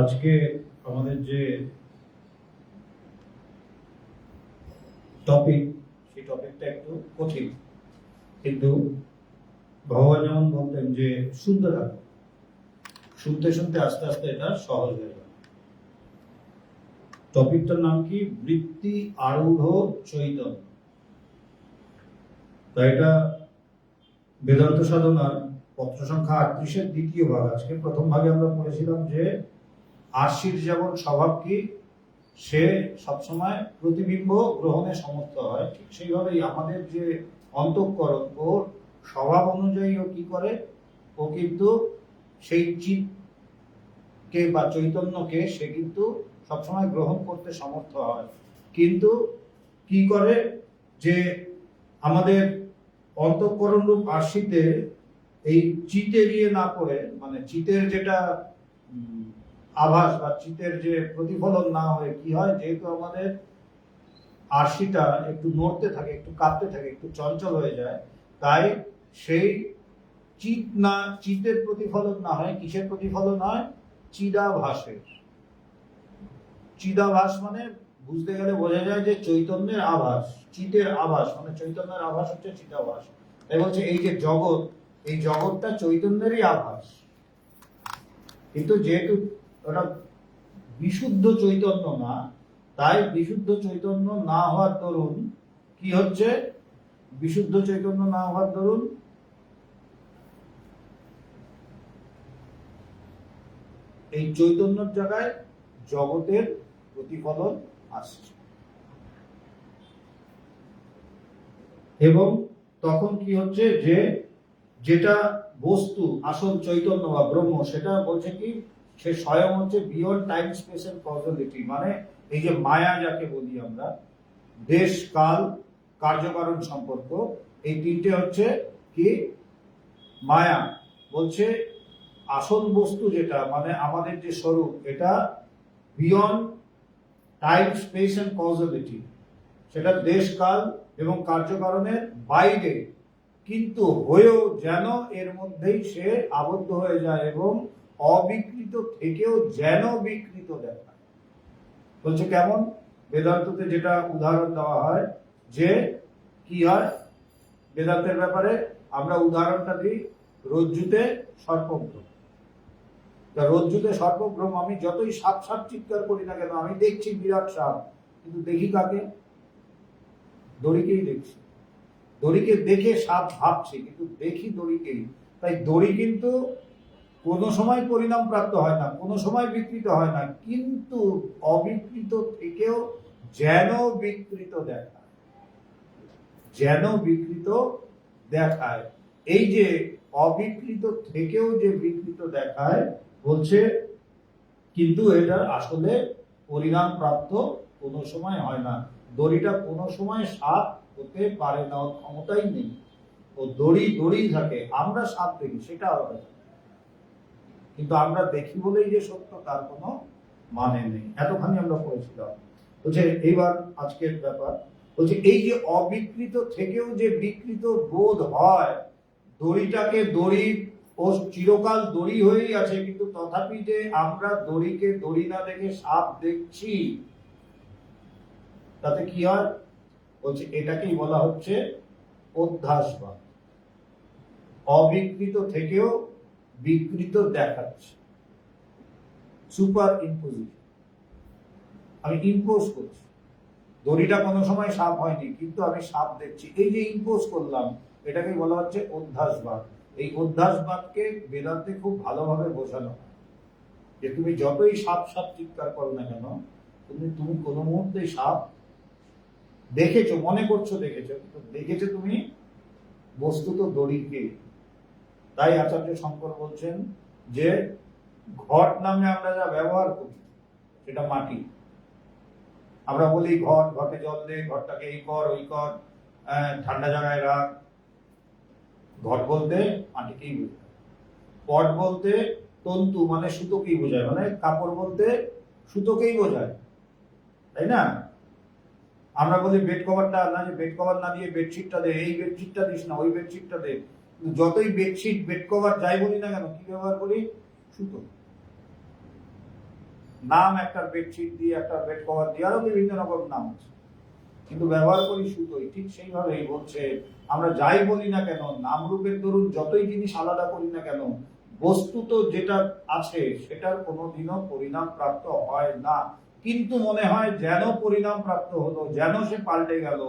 আজকে আমাদের যে টপিক, সেই টপিকটা একটু কঠিন, কিন্তু ভগবান যেমন বলতেন যে শুনতে থাকো, শুনতে শুনতে আস্তে আস্তে এটা সহজ হয়ে যাবে। টপিকটার নাম কি? বৃত্তি আরূঢ় চৈতন্য। তাই এটা বেদান্ত সাধনার পত্র সংখ্যা 38-এর দ্বিতীয় ভাগ। আজকে প্রথম ভাগে আমরা পড়েছিলাম যে আশির যেমন স্বভাব কি, সে সবসময় প্রতিবিম্ব গ্রহণে সমর্থ হয়, ঠিক সেইভাবেই আমাদের যে অন্তঃকরণ, ওর স্বভাব অনুযায়ী ও কি করে, ও কিন্তু সেই চিৎকে বা চৈতন্যকে সে কিন্তু সবসময় গ্রহণ করতে সমর্থ হয়। কিন্তু কি করে যে আমাদের অন্তঃকরণ রূপ আশিতে এই চিতে এড়িয়ে না করে, মানে চিতের যেটা আভাস বা চিতের যে প্রতিফলন না হয়ে কি হয়, যেহেতু আমাদের আরশিটা একটু নড়তে থাকে, একটু কাঁপতে থাকে, একটু চঞ্চল হয়ে যায়, তাই সেই চিতের প্রতিফলন না হয়, কিসের প্রতিফলন হয়? চিদাভাসের। চিদাভাস মানে বুঝতে গেলে বোঝা যায় যে চৈতন্যের আভাস, চিতের আভাস মানে চৈতন্যের আভাস হচ্ছে চিদাভাস। তাই বলছে এই যে জগৎ, এই জগৎটা চৈতন্যেরই আভাস, কিন্তু যেহেতু ওটা বিশুদ্ধ চৈতন্য না, তাই বিশুদ্ধ চৈতন্য না হওয়ার দরুন কি হচ্ছে? বিশুদ্ধ চৈতন্য না হওয়ার দরুন এই চৈতন্যের জায়গায় জগতের প্রতিফলন আসছে, এবং তখন কি হচ্ছে যে যেটা বস্তু আসল চৈতন্য বা ব্রহ্ম, সেটা বলছে কি সে স্বয়ং হচ্ছে বিয়ন্ড টাইম স্পেস এন্ড কজলিটি। মানে এই যে মায়া যাকে বলি আমরা, দেশ কাল কার্যকারণ সম্পর্ক, এই তিনটে হচ্ছে কি মায়া। বলছে আসল বস্তু যেটা মানে আমাদের যে স্বরূপ, এটা বিয়ন্ড টাইম স্পেস এন্ড কজলিটি, সেটা দেশ কাল এবং কার্যকারণের বাইরে, কিন্তু হয়েও যেন এর মধ্যেই সে আবদ্ধ হয়ে যায় এবং অবিকৃত থেকেও যেন বিকৃত দেখায়। বলছে কেমন? বেদান্ততে যেটা উদাহরণ দেওয়া হয় যে কি হয় বেদান্তের ব্যাপারে, আমরা উদাহরণটা দিই রজ্জুতে সর্পভ্রম। রজ্জুতে সর্পভ্রম, আমি যতই সাপ সাপ চিৎকার করি না কেন, আমি দেখছি বিরাট সাপ, কিন্তু দেখি কাকে? দড়িকেই দেখছি। দড়িকে দেখে সাপ ভাবছে, কিন্তু দেখি দড়িকেই। তাই দড়ি কিন্তু কোনো সময় পরিণাম প্রাপ্ত হয় না, কোনো সময় বিকৃত হয় না, কিন্তু অবিকৃত থেকেও যেন বিকৃত দেখায়, যেন বিকৃত দেখায়। এই যে অবিকৃত থেকেও যে বিকৃত দেখায়, বলছে কিন্তু এটা আসলে পরিণাম প্রাপ্ত কোনো সময় হয় না। দড়িটা কোনো সময় সাপ হতে পারে না, ওর ক্ষমতাই নেই, ও দড়ি দড়ি থাকে। আমরা সাপ দেখি, সেটা হবে, কিন্তু আমরা দেখি বলেই যে সত্য তার কোনো মানে নেই। এতখানি আমরা পড়েছিলাম। বলছে এইবার আজকের ব্যাপার, বলছে এই যে অবিকৃত থেকেও যে বিকৃত বোধ হয়, দড়িটাকে দড়ি, ও চিরকাল দড়ি হয়েই আছে, কিন্তু তথাপি যে আমরা দড়িকে দড়ি না দেখে সাপ দেখছি, তাতে কি হয়? বলছে এটাকেই বলা হচ্ছে অধ্যাসবাদ। অবিকৃত থেকেও বিকৃত দেখাচ্ছে, সুপার ইম্পোজিশন। আমি ইম্পোজ করছি, দড়িটা কোনো সময় সাপ হয়নি, কিন্তু আমি সাপ দেখছি, এই যে ইম্পোজ করলাম, এটাকে বলা হচ্ছে অধ্যাসবাদ। এই অধ্যাসবাদকে বেদান্তে খুব ভালোভাবে বোঝানো হয় যে তুমি যতই সাপ সাপ চিৎকার করো না কেন, তুমি কোনো মুহূর্তে সাপ দেখেছো, মনে করছো দেখেছো, কিন্তু দেখেছো তুমি বস্তুত দড়িকে। তাই আচার্য শঙ্কর বলছেন যে ঘট নামে আমরা যা ব্যবহার করি সেটা মাটি। আমরা বলি ঘট, ঘটে জল দে, ঘরটাকে এই কর ওই কর, ঠান্ডা জায়গায় রাখ। ঘট বলতে মাটিকেই বোঝায়। পট বলতে তন্তু মানে সুতোকেই বোঝায়, মানে কাপড় বলতে সুতোকেই বোঝায়, তাই না? আমরা বলি বেড কভারটা না, যে বেড কভার না দিয়ে বেডশিটটা দে, এই বেডশিটটা দিস না, ওই বেডশিটটা দে। যতই বেডশিট বেড কভার যাই বলি না কেন, কি ব্যবহার করি? সুতো। নাম একটা বেডশিট দিয়ে, একটা বেড কভার দিয়ে, আরো বিভিন্ন রকম নাম আছে, কিন্তু ব্যবহার করি সুতোই। ঠিক সেইভাবেই বলছে আমরা যাই বলি না কেন, নামরূপের দরুন যতই জিনিস আলাদা করি না কেন, বস্তুত যেটা আছে সেটার কোনোদিনও পরিণাম প্রাপ্ত হয় না, কিন্তু মনে হয় যেন পরিণাম প্রাপ্ত হলো, যেন সে পাল্টে গেল।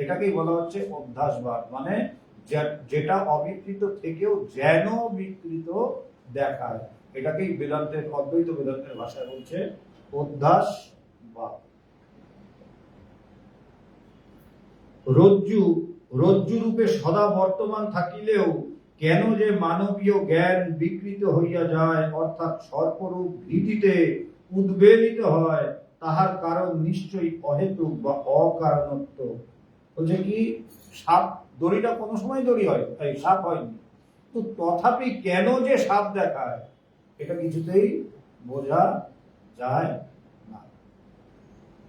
এটাকেই বলা হচ্ছে অধ্যাসবাদ, মানে যেটা অবিকৃত থেকেও যেন বিকৃত দেখায়। এটাকেই বেদান্তের, অদ্বৈত বেদান্তের ভাষায় বলছে অধ্যাসবাদ। রজ্জু রজ্জু রূপে সদা বর্তমান থাকিলেও কেন যে মানবীয় জ্ঞান বিকৃত হইয়া যায়, অর্থাৎ সর্পরূপ ভীতিতে উদ্বেলিত হয়, তাহার কারণ নিশ্চয়ই অহেতুক বা অকারণত্ব। বলছে কি, সাপ, দড়িটা কোনো সময় দড়ি হয়, তাই সাপ হয়নি, তো তথাপি কেন যে সাপ দেখায় এটা কিছুতেই বোঝা যায় না।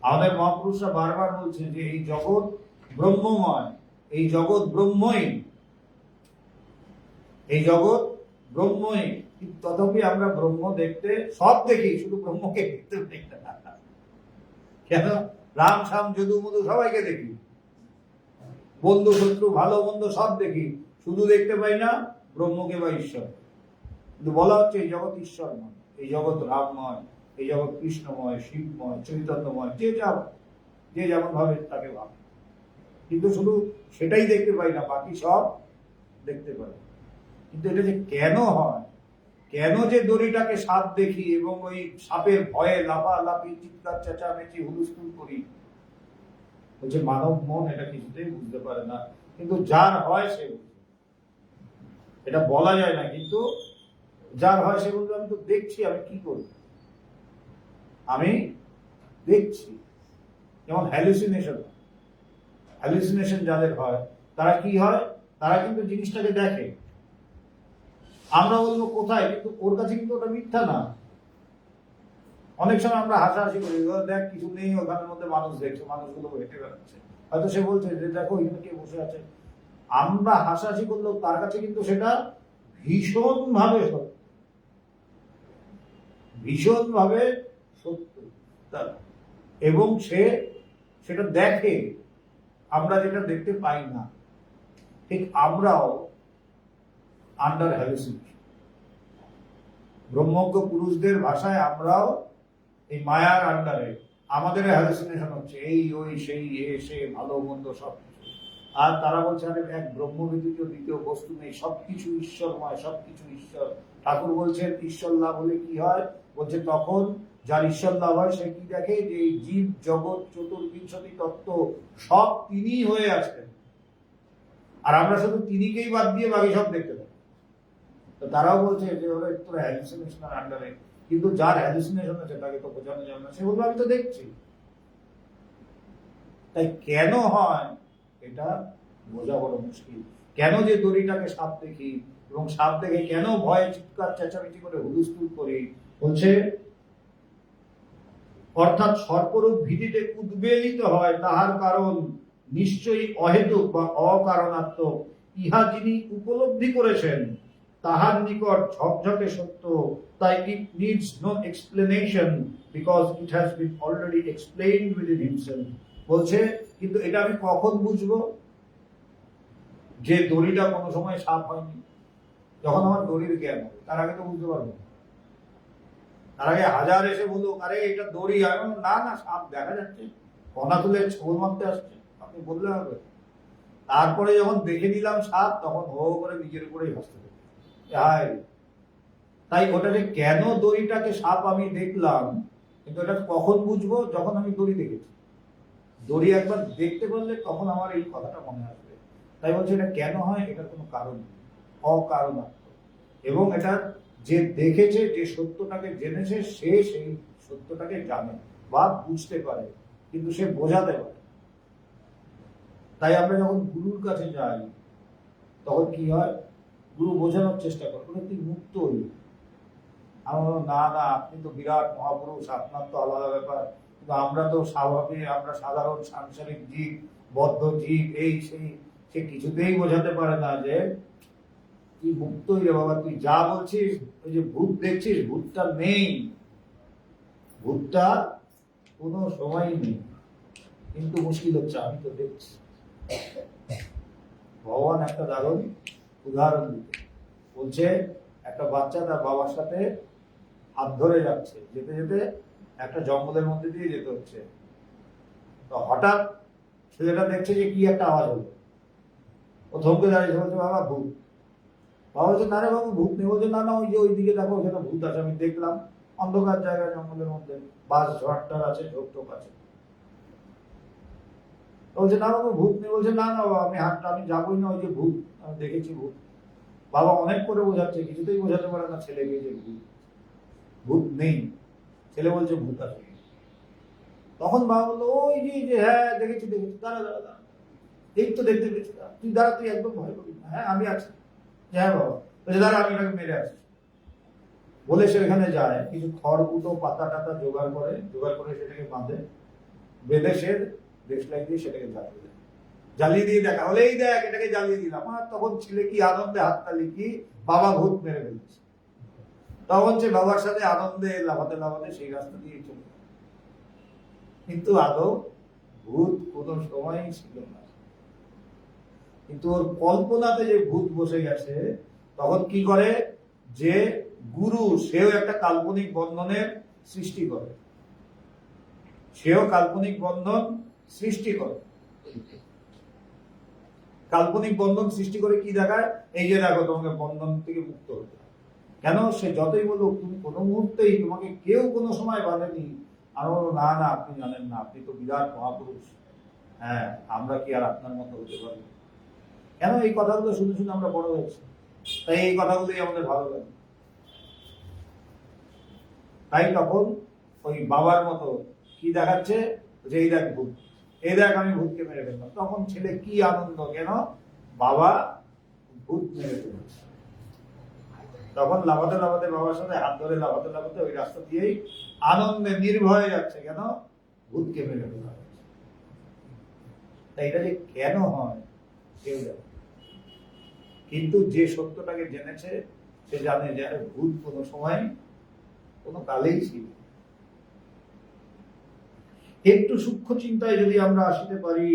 আমাদের মহাপুরুষরা বারবার বলছে যে এই জগৎ ব্রহ্মময়, এই জগৎ ব্রহ্মই, এই জগৎ ব্রহ্মই, তথাপি আমরা ব্রহ্ম দেখতে সব দেখি, শুধু ব্রহ্মকে দেখতে পাই না। কেন? রাম শ্যাম যদু মধু সবাইকে দেখি, বন্ধু শত্রু ভালো মন্দ সব দেখি, শুধু দেখতে পাই না ব্রহ্মকে বা ঈশ্বর। কিন্তু বলা হচ্ছে এই জগৎ ঈশ্বরময়, এই জগৎ রামময়, এই জগৎ কৃষ্ণময়, শিবময়, চৈতন্যময়, যে যেমন ভাবে তাকে ভাবে, কিন্তু শুধু সেটাই দেখতে পাই না, বাকি সব দেখতে পাই। কিন্তু এটা যে কেন হয়, কেন যে দড়িটাকে সাপ দেখি এবং ওই সাপের ভয়ে লাফালাফি, চিৎকার চেঁচামেচি, হুলস্থুল করি, বলছে মানব মন এটা কিছুতেই বুঝতে পারে না, কিন্তু যার হয় সে বুঝে। এটা বলা যায় না, কিন্তু যার হয় সে বলবে আমি তো দেখছি, আমি কি করব, আমি দেখছি। যেমন হ্যালুসিনেশন, হ্যালুসিনেশন যাদের হয় তারা কি হয়, তারা কিন্তু জিনিসটাকে দেখে, আমরা বলবো কোথায়, কিন্তু ওর কাছে কিন্তু ওটা মিথ্যা না। অনেক সময় আমরা হাসাহাসি করি, দেখ কিছু নেই, ওখানের মধ্যে মানুষ দেখছে, মানুষগুলো হেঁটে বেড়াচ্ছে, হয়তো সে বলছে যে দেখো এখানে কে বসে আছে। আমরা হাসাহাসি করলেও তার কাছে কিন্তু সেটা ভীষণ ভাবে সত্য, ভীষণ ভাবে সত্য, এবং সে সেটা দেখে, আমরা যেটা দেখতে পাই না। ঠিক আমরাও আন্ডার হ্যালুসিনেশন, ব্রহ্মজ্ঞ পুরুষদের ভাষায় আমরাও এই মায়ার আন্ডারে, আমাদের হ্যালুসিনেশন হচ্ছে এই ওই সেই এ সে ভালো মন্দ সবকিছু। আর তারা বলছে আরে এক ব্রহ্ম ব্যতীত দ্বিতীয় বস্তু নেই, সবকিছু ঈশ্বরময়, সবকিছু ঈশ্বর। ঠাকুর বলছেন ঈশ্বর লাভ হলে কি হয়, বলছে তখন যার ঈশ্বর লাভ হয় সে কি দেখে, যে এই জীব জগৎ চতুর্বিংশতি তত্ত্ব সব তিনি হয়ে আছেন, আর আমরা শুধু তিনিকেই বাদ দিয়ে বাকি সব দেখতে পাই। তো তারাও বলছে যে ওরা একটু হ্যালুসিনেশনের আন্ডারে, কিন্তু যার হ্যালুসিনেশন আছে তাকে তো বোঝানো যাবে না, সে বলবে আমি তো দেখছি। তাই কেন হয় এটা বোঝা বড় মুশকিল। কেন যে দড়িটাকে সাপ দেখি এবং সাপ দেখে কেন ভয়ে চিৎকার চেঁচামেচি করে হুলস্থুল করি, বলছে অর্থাৎ সর্পরূপ ভীতিতে উদ্বেলিত হয়, তাহার কারণ নিশ্চয়ই অহেতুক বা অকারণাত্মক। ইহা যিনি উপলব্ধি করেছেন তাহার নিকট ঝকঝকে সত্য, তাই it needs no explanation because it has been already explained within himself। বলছে কিন্তু এটা আমি কখন বুঝবো যে দড়িটা কোনো সময় সাপ হয়নি? যখন আমার দড়ির জ্ঞান হবে, তার আগে তো বুঝতে পারবো না। তার আগে হাজার এসে বলুক আরে এটা দড়ি, না না সাপ দেখা যাচ্ছে, কণা তুলে ছোল মারতে আসছে, আপনি বললে হবে। তারপরে যখন দেখে নিলাম সাপ, তখন হো করে নিজের উপরেই হাসতে হবে। তাই ওটাকে কেন দড়িটাকে সাপ আমি দেখলাম, কিন্তু এটা কখন বুঝবো, যখন আমি দড়ি দেখেছি। দড়ি একবার দেখতে পারলে তখন আমার এই কথাটা মনে আসবে। তাই বলছে এটা কেন হয়, এটার কোনো কারণ নেই, অকারণাত্মক। এবং এটা যে দেখেছে, যে সত্যটাকে জেনেছে, সে সেই সত্যটাকে জানে বা বুঝতে পারে, কিন্তু সে বোঝাতে পারে। তাই আমরা যখন গুরুর কাছে যাই তখন কি হয়, গুরু বোঝানোর চেষ্টা করে তুই মুক্ত হই। আমরা না না আপনি তো বিরাট মহাপুরুষ, আপনার তো আলাদা ব্যাপার, কিন্তু আমরা তো স্বাভাবিক, আমরা সাধারণ সাংসারিক জীব, বদ্ধ জীব, এই সেই। সে কিছুতেই বোঝাতে পারে না যে তুই মুক্তই রে বাবা, তুই যা বলছিস, ওই যে ভূত দেখছিস, ভূতটা নেই, ভূতটা কোনো সময়ই নেই, কিন্তু মুশকিল হচ্ছে আমি তো দেখছি। ভগবান একটা দারুণ উদাহরণ দিতে বলছে, একটা বাচ্চা তার বাবার সাথে হাত ধরে যাচ্ছে, যেতে যেতে একটা জঙ্গলের মধ্যে দিয়ে যেতে হচ্ছে। তো হঠাৎ ছেলেটা দেখছে যে কি একটা আওয়াজ হলো, ও ধমকে দাঁড়িয়েছে, বলছে বাবা ভূত। বাবা বলছে না রে বাবু ভূত নেই। বলছে না না, ওই যে ওই দিকে দেখো ওখানে ভূত আছে, আমি দেখলাম অন্ধকার জায়গায় জঙ্গলের মধ্যে, বাস ঝড়টার আছে, ঝোপ টোপ আছে। বলছে না বাবু ভূত নেই। বলছে না না বাবা, আমি যাবোই না, ওই যে ভূত, আমি দেখেছি ভূত। বাবা অনেক করে বোঝাচ্ছে, কিছুতেই বোঝাতে পারে না ছেলেকে যে ভূত ভূত নেই। ছেলে বলছে ভূত আছে। তখন বাবা বললো ওই যে যে হ্যাঁ দেখেছি দেখেছি, দাঁড়া দাঁড়া দাঁড়া, এই তো দেখতে পেয়েছি, তুই দাঁড়া, তুই একদম ভয় করবি না, হ্যাঁ আমি আছি। হ্যাঁ বাবা। বলছে দাঁড়া, আমি এটাকে মেরে আসছি। বলে সে এখানে যায়, কিছু খড় কুটো পাতা টাতা জোগাড় করে সেটাকে বাঁধে, বেঁধে সে দেশলাই দিয়ে সেটাকে জ্বালিয়ে দেয়। জ্বালিয়ে দিয়ে দেখা হলে এই দেখ এটাকে জ্বালিয়ে দিলাম। আর তখন ছেলে কি আনন্দে হাততালি, কি বাবা ভূত মেরে ফেলছে। তখন সে বাবার সাথে আনন্দে লাফাতে লাফাতে সেই রাস্তা দিয়ে চলে, কিন্তু আদৌ ভূত কোনো সময়ই ছিল না। কিন্তু ওর কল্পনাতে যে ভূত বসে গেছে, তখন কি করে, যে গুরু সেও একটা কাল্পনিক বন্ধনের সৃষ্টি করে, সেও কাল্পনিক বন্ধন সৃষ্টি করে। কাল্পনিক বন্ধন সৃষ্টি করে কি দেখায়, এই যে দেখো তোমাকে বন্ধন থেকে মুক্ত হতে। কেন, সে যতই বলুক তুমি কোনো মুহূর্তেই, তোমাকে কেউ কোনো সময় বাঁধেনি। আর বলো না না, আপনি জানেন না, আপনি তো বিরাট মহাপুরুষ, হ্যাঁ আমরা কি আর আপনার মতো হতে পারি। কেন, এই কথাগুলো শুনে শুনে আমরা বড় হয়েছি, তাই এই কথাগুলোই আমাদের ভালো লাগে। তাই তখন ওই বাবার মতো কি দেখাচ্ছে, যে এই দেখ ভূত, এই দেখ আমি ভূতকে মেরে ফেললাম। তখন ছেলে কি আনন্দ, কেন বাবা ভূত মেরে ফেলেছে। তখন লাফাতে লাফাতে বাবার সাথে হাত ধরে লাফাতে লাফাতে ওই রাস্তা দিয়েই আনন্দে নির্ভয়ে যাচ্ছে, কেন ভূতকে মেরে ফেলা হয়েছে। তাই এটা যে কেন হয় কেউ জানে, কিন্তু যে সত্যটাকে জেনেছে সে জানে যে ভূত কোনো সময় কোনো কালেই ছিল। একটু সূক্ষ্ম চিন্তায় যদি আমরা আসিতে পারি,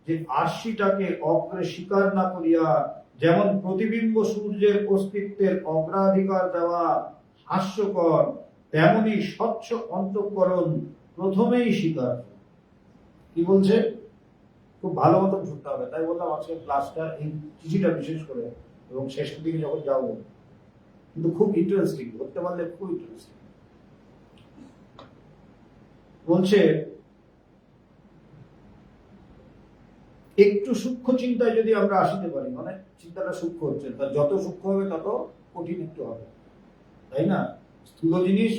যে আরশিটাকে অগ্রে স্বীকার না করিয়া যেমন প্রতিবিম্ব সূর্যের অস্তিত্বের অগ্রাধিকার দেওয়া হাস্যকর, তেমনি স্বচ্ছ অন্তঃকরণ প্রথমেই স্বীকার। কি বলছে, খুব ভালো মতো ঢুকতে হবে। তাই বললাম আজকে ক্লাসটা এই চিঠিটা বিশেষ করে, এবং শেষের দিকে যখন যাবো, কিন্তু খুব ইন্টারেস্টিং, ধরতে পারলে খুব ইন্টারেস্টিং। বলছে একটু সূক্ষ্ম চিন্তায় যদি আমরা আসিতে পারি, মানে চিন্তাটা সূক্ষ্ম হচ্ছে, তা যত সূক্ষ্ম হবে তত কঠিন একটু হবে, তাই না? স্থূল জিনিস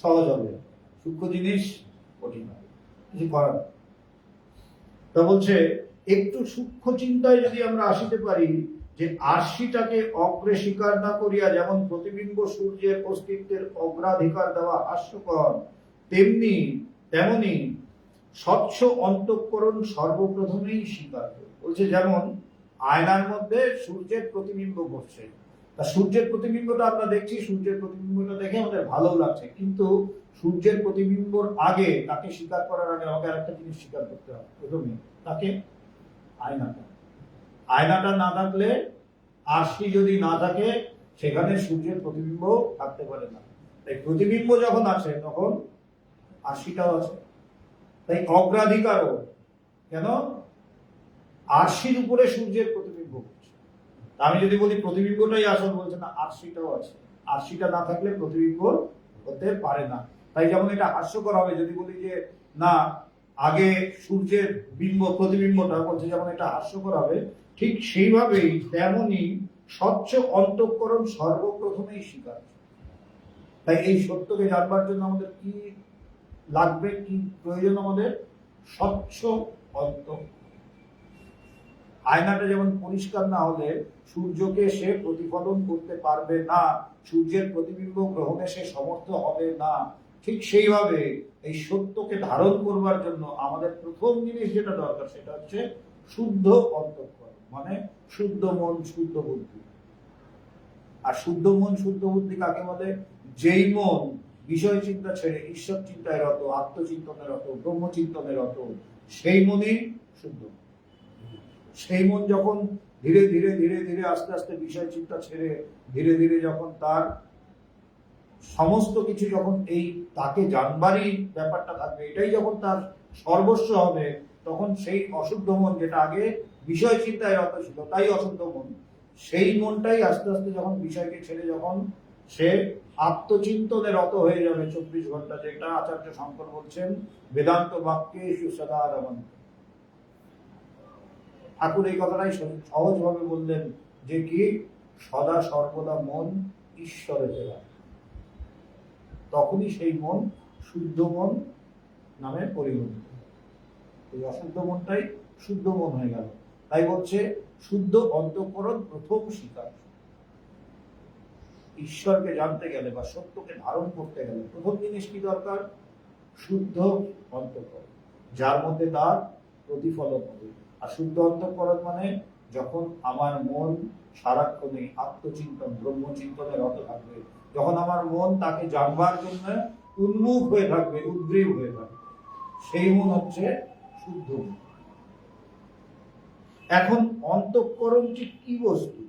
সহজ হবে, সূক্ষ্ম জিনিস কঠিন হবে, কিছু করার। তা বলছে একটু সূক্ষ্ম চিন্তায় যদি আমরা আসিতে পারি, যে আরশিটাকে অগ্রে স্বীকার না করিয়া যেমন প্রতিবিম্ব সূর্যের অস্তিত্বের অগ্রাধিকার দেওয়া হাস্যকর, তেমনি স্বচ্ছ অন্তঃকরণ সর্বপ্রথমেই স্বীকার। বলছে যেমন আয়নার মধ্যে সূর্যের প্রতিবিম্ব ঘটছে, তা সূর্যের প্রতিবিম্বটা আমরা দেখছি, সূর্যের প্রতিবিম্বটা দেখে আমাদের ভালো লাগছে, কিন্তু সূর্যের প্রতিবিম্বর আগে, তাকে স্বীকার করার আগে আমাকে আরেকটা জিনিস স্বীকার করতে হবে প্রথমে, তাকে আয়নাটা। আয়নাটা না থাকলে, আরশি যদি না থাকে, সেখানে সূর্যের প্রতিবিম্ব থাকতে পারে না। তাই প্রতিবিম্ব যখন আছে তখন আরশিটাও আছে। তাই অগ্রাধিকারও, কেন আরশির উপরে সূর্যের প্রতিবিম্ব হচ্ছে। আমি যদি বলি প্রতিবিম্বটাই আসল, বলছে না আরশিটাও আছে, আরশিটা না থাকলে প্রতিবিম্ব হতে পারে না। তাই যেমন এটা হাস্যকর হবে যদি বলি যে না আগে সূর্যের প্রতিবিম্বটা, বলছে যেমন এটা হাস্যকর হবে, ঠিক সেইভাবেই তেমনি স্বচ্ছ অন্তঃকরণ সর্বপ্রথমেই স্বীকার। তাই এই সত্যকে জানবার জন্য আমাদের কি লাগবে, কি প্রয়োজন, আমাদের স্বচ্ছ অন্তঃকরণ। আয়নাটা যেমন পরিষ্কার না হলে সূর্যকে সে প্রতিফলন করতে পারবে না, সূর্যের প্রতিবিম্ব গ্রহণে সে সমর্থ হবে না, ঠিক সেইভাবে এই সত্যকে ধারণ করবার জন্য আমাদের প্রথম জিনিস যেটা দরকার সেটা হচ্ছে শুদ্ধ অন্তঃকরণ, মানে শুদ্ধ মন শুদ্ধ বুদ্ধি। আর শুদ্ধ মন শুদ্ধ বুদ্ধি কাকে বলে? যেই মন বিষয় চিন্তা ছেড়ে ঈশ্বর চিন্তায় রত, আত্মচিন্তনের রত, ব্রহ্মচিন্তনের রত, সেই মনই শুদ্ধ। সেই মন যখন ধীরে ধীরে ধীরে ধীরে আস্তে আস্তে বিষয় চিন্তা ছেড়ে ধীরে ধীরে যখন তার সমস্ত কিছু যখন এই তাকে জানবারই ব্যাপারটা থাকবে, এটাই যখন তার সর্বস্ব হবে, তখন সেই অশুদ্ধ মন, যেটা আগে বিষয় চিন্তায় রত ছিল তাই অশুদ্ধ মন, সেই মনটাই আস্তে আস্তে যখন বিষয়কে ছেড়ে যখন সে আত্মচিন্তনে রত হয়ে যাবে 24 ঘন্টা, যেটা আচার্য শঙ্কর বলছেন বেদান্ত বাক্যে সদা রমন্ত। ঠাকুর এই কথাটাই সহজভাবে বললেন যে কি সদা সর্বদা মন ঈশ্বরে দেওয়া, তখনই সেই মন শুদ্ধ মন নামে পরিগণিত। এই অশুদ্ধ মনটাই শুদ্ধ মন হয়ে গেল। তাই বলছে শুদ্ধ অন্তঃকরণ প্রথম শিকার। ঈশ্বরকে জানতে গেলে বা সত্যকে ধারণ করতে গেলে প্রথম জিনিস কি দরকার? শুদ্ধ অন্তঃকরণ, যার মধ্যে তার প্রতিফলন হবে। আর শুদ্ধ অন্তঃকরণ মানে যখন আমার মন সারাক্ষণই আত্মচিন্তন ব্রহ্মচিন্তনে রত থাকবে, যখন আমার মন তাকে জানবার জন্য উন্মুখ হয়ে থাকবে, উদ্গ্রীব হয়ে থাকবে, সেই মন হচ্ছে শুদ্ধ মন। এখন অন্তঃকরণ কি বস্তু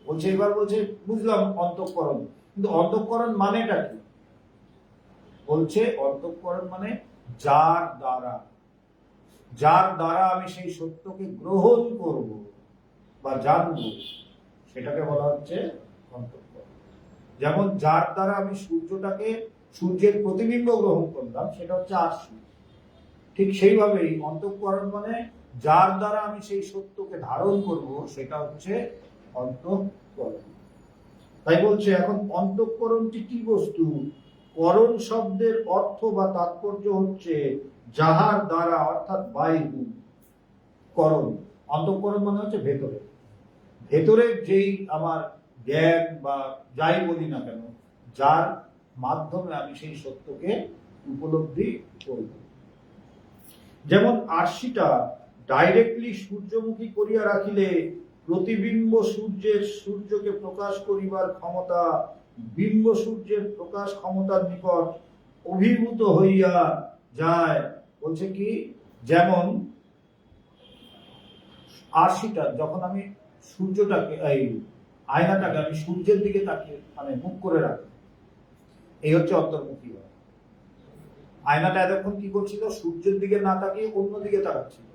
বলছে, এবার বলছে বুঝলাম অন্তঃকরণ, কিন্তু অন্তঃকরণ মানেটা কি? বলছে অন্তঃকরণ মানে যার দ্বারা, যার দ্বারা আমি সেই সত্যকে গ্রহণ করব বা জানব, সেটাকে বলা হচ্ছে অন্তঃকরণ। যেমন যার দ্বারা আমি সূর্যের প্রতিবিম্ব গ্রহণ করলাম, সেটা হচ্ছে আরশি। ঠিক সেইভাবেই অন্তঃকরণ মানে যার দ্বারা আমি সেই সত্যকে ধারণ করব, সেটা হচ্ছে অন্তঃকরণ। তাই বলছে এখন অন্তঃকরণটি কি বস্তু? করণ শব্দের অর্থ বা তাৎপর্য হচ্ছে যাহার দ্বারা, অর্থাৎ বায়ু। করণ, অন্তঃকরণ মানে হচ্ছে ভেতরে, ভেতরে যেই আমার জ্ঞান বা যাই বলি না কেন, যার মাধ্যমে আমি সেই সত্যকে উপলব্ধি করব। যেমন আরশিটা ডাইরেক্টলি সূর্যমুখী করিয়া রাখিলে প্রতিবিম্ব সূর্যকে প্রকাশ করিবার ক্ষমতা বিম্ব সূর্যের প্রকাশ ক্ষমতার নিকট অভিভূত হইয়া যায়। বলছে কি, যেমন আরশিটা যখন আমি সূর্যটাকে, এই আয়নাটাকে আমি সূর্যের দিকে তাকিয়ে মানে মুখ করে রাখি, এই হচ্ছে অন্তর্মুখী হওয়া। আয়নাটা এতক্ষণ কি করছিল? সূর্যের দিকে না তাকিয়ে অন্যদিকে তাকাচ্ছিল,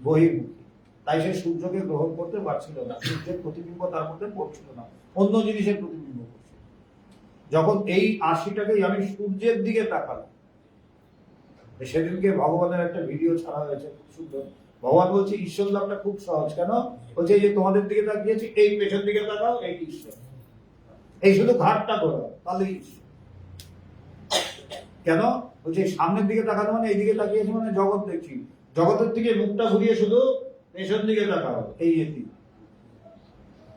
বহির্মুখী। তাই সে সূর্যকে গ্রহণ করতে পারছিল না, সূর্যের প্রতিবিম্ব তার মধ্যে পড়ছিল না, অন্য জিনিসের প্রতিবিম্ব পড়ছিল। যখন এই আরশিটাকেই আমি সূর্যের দিকে তাকালাম, সেদিনকে ভগবানের একটা ভিডিও ছাড়া হয়েছে, খুব সুন্দর। ভগবান বলছে ঈশ্বর লাভটা খুব সহজ। কেন? বলছে এই যে তোমাদের দিকে তাকিয়েছি, এই পেছন দিকে তাকাও, এই ঈশ্বর। এই শুধু ঘাটটা করো, তাহলে ঈশ্বর। কেন? বলছে সামনের দিকে তাকানো মানে এইদিকে তাকিয়েছি মানে জগৎ দেখছি, জগতের থেকে মুখটা ঘুরিয়ে শুধু পেছন দিকে তাকাও, এই এটি।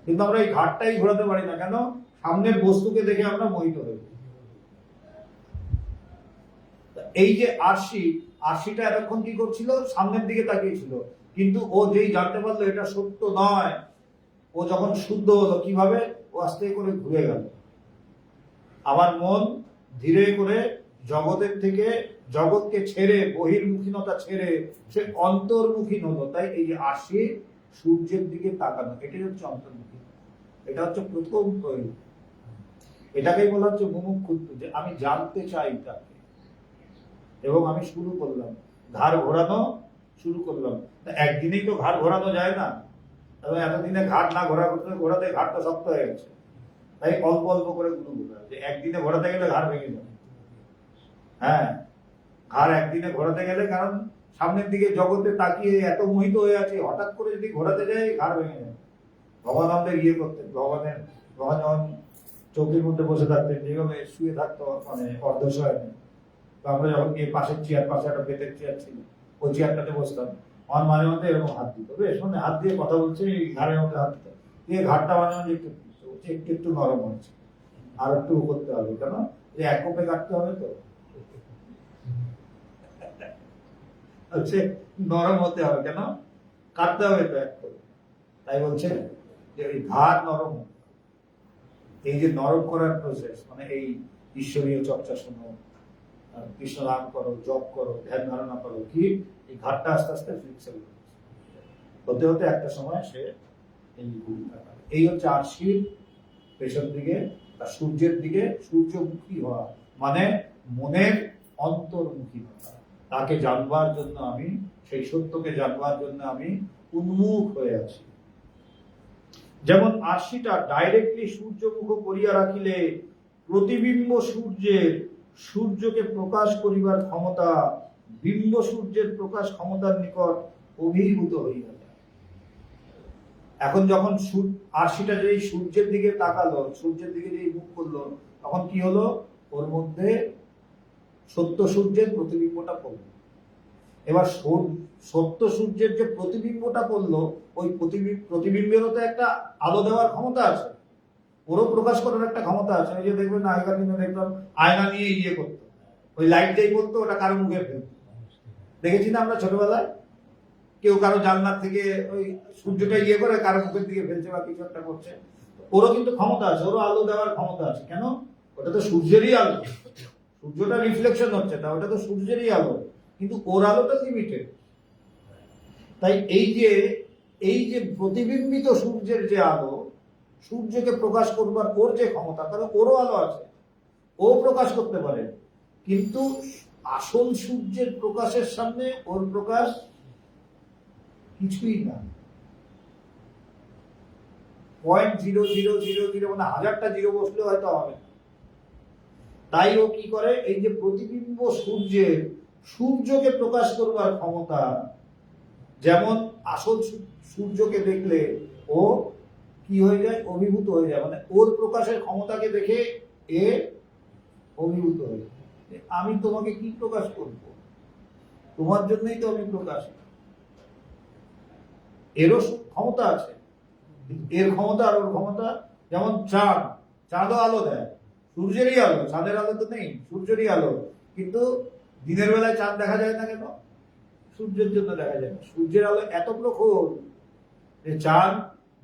কিন্তু আমরা এই ঘাটটাই ঘোরাতে পারি না। কেন? সামনের বস্তুকে দেখে আমরা মোহিত হই। এই যে আরশিটা এতক্ষণ কি করছিল? সামনের দিকে তাকিয়েছিল, কিন্তু ও যেই জানতে পারলো এটা সত্য নয়, ও যখন শুদ্ধ হলো কিভাবে? ও আস্তে করে ঘুরে গেল। আমার মন ধীরে করে জগতের থেকে, জগৎকে ছেড়ে, বহির্মুখীনতা ছেড়ে সে অন্তর্মুখী হলো। তাই এই যে আরশি সূর্যের দিকে তাকানো, এটাই হচ্ছে অন্তর্মুখী। এটা হচ্ছে প্রথম তৈরি। এটাকেই বলা হচ্ছে মুমুক্ষুত্ব, যে আমি জানতে চাই তাকে, এবং আমি শুরু করলাম, ঘাড় ঘোরানো শুরু করলাম। একদিনেই তো ঘাড় ঘোরানো যায় না, এবং এতদিনে ঘাট না ঘোরাতে ঘাটটা শক্ত হয়ে গেছে। তাই অল্প অল্প করে গুলো ঘোরায়, যে একদিনে ঘোরাতে গেলে ঘাড় ভেঙে যাবে। হ্যাঁ, ঘাড় একদিনে ঘোরাতে গেলে, কারণ সামনের দিকে জগতে তাকিয়ে এত মোহিত হয়ে আছে, হঠাৎ করে যদি ঘোরাতে যায় ঘাড় ভেঙে যাবে। ভগবান আমাদের ইয়ে করতেন, ভগবান যখন চৌকির মধ্যে বসে থাকতেন, যেভাবে শুয়ে থাকতো মানে অর্ধশয়, আমরা যখন গিয়ে পাশের চেয়ার, পাশে একটা বেতের চেয়ার ছিল, ওই চেয়ারটাতে বসতাম, আমার মাঝে মধ্যে এরকম হাত দিত, বেশ মানে হাত দিয়ে কথা বলছে, এই ঘাড়ের মধ্যে হাত দিত দিয়ে ঘাড়টা মাঝে মাঝে একটু একটু একটু নরম হচ্ছে, আর একটু করতে হবে। কেন? যে এক কোপে কাটতে হবে তো, হচ্ছে নরম হতে হবে। কেন? কাটতে হবে তো এক করে। তাই বলছে যে ওই ঘাড় নরম, এই যে নরম করার প্রসেস, মানে এই ঈশ্বরীয় চর্চা শোনো, কৃষ্ণ নাম করো, জপ করো, ধ্যান ধারণা করো, কি এই ঘাটটা আস্তে আস্তে ফ্লেক্সিবল হতে হতে একটা সময় সে এই হচ্ছে আরশির পেছন দিকে বা সূর্যের দিকে সূর্যমুখী হওয়া, মানে মনের অন্তর্মুখী হওয়া। তাকে জানবার জন্য আমি, সেই সত্যকে জানবার জন্য আমি উন্মুখ হয়ে আছি। যেমন আরশিটা ডাইরেক্টলি সূর্যমুখ করিয়া রাখিলে প্রতিবিম্ব সূর্যের সূর্যকে প্রকাশ করিবার ক্ষমতা বিম্ব সূর্যের প্রকাশ ক্ষমতার নিকট অভিভূত হইয়া যায়। এখন যখন আরশিটা যেই সূর্যের দিকে তাকালো, সূর্যের দিকে যেই মুখ করলো, তখন কি হলো, ওর মধ্যে সত্য সূর্যের প্রতিবিম্বটা পড়লো। এবার সত্য সূর্যের যে প্রতিবিম্বটা পড়লো, ওই প্রতিবিম্বেরও তো একটা আলো দেওয়ার ক্ষমতা আছে, ওরও প্রকাশ করার একটা ক্ষমতা আছে। ওই যে দেখবেন আগেকার দিনে দেখলাম আয়না নিয়ে ইয়ে করতো, ওই লাইট যেই পড়তো ওটা কারো মুখে ফেলতো, দেখেছি না আমরা ছোটবেলায়, কেউ কারো জানলার থেকে ওই সূর্যটা ইয়ে করে কারো মুখের দিকে ফেলছে বা কিছু একটা করছে। ওরও কিন্তু ক্ষমতা আছে, ওরও আলো দেওয়ার ক্ষমতা আছে। কেন? ওটা তো সূর্যেরই আলো, সূর্যটা রিফ্লেকশন হচ্ছে, তা ওটা তো সূর্যেরই আলো, কিন্তু ওর আলোটা লিমিটেড। তাই এই যে প্রতিবিম্বিত সূর্যের যে আলো, সূর্যকে প্রকাশ করবার ওর যে ক্ষমতা, কারণ ওরও আলো আছে, ও প্রকাশ করতে পারে, কিন্তু আসল সূর্যের প্রকাশের সামনে ওর প্রকাশ কিছুই না। 0.0000 মানে 1000টা জিরো বসলে হয়তো হবে না। তাই ও কি করে, এই যে প্রতিবিম্ব সূর্যের সূর্যকে প্রকাশ করবার ক্ষমতা, যেমন আসল সূর্যকে দেখলে ও কি হয়ে যায়, অভিভূত হয়ে যায়, মানে ওর প্রকাশের ক্ষমতাকে দেখে এ অভিভূত হয়ে যায়। আমি তোমাকে কি প্রকাশ করব, তোমার জন্যই তো আমি প্রকাশ। এরও ক্ষমতা আছে, এর ক্ষমতা আর ওর ক্ষমতা। যেমন চাঁদও আলো দেয়, সূর্যেরই আলো, চাঁদের আলো তো নেই, সূর্যেরই আলো, কিন্তু দিনের বেলায় চাঁদ দেখা যায় না কেন? সূর্যের জন্য দেখা যায় না। সূর্যের আলো এত প্রখর যে চাঁদ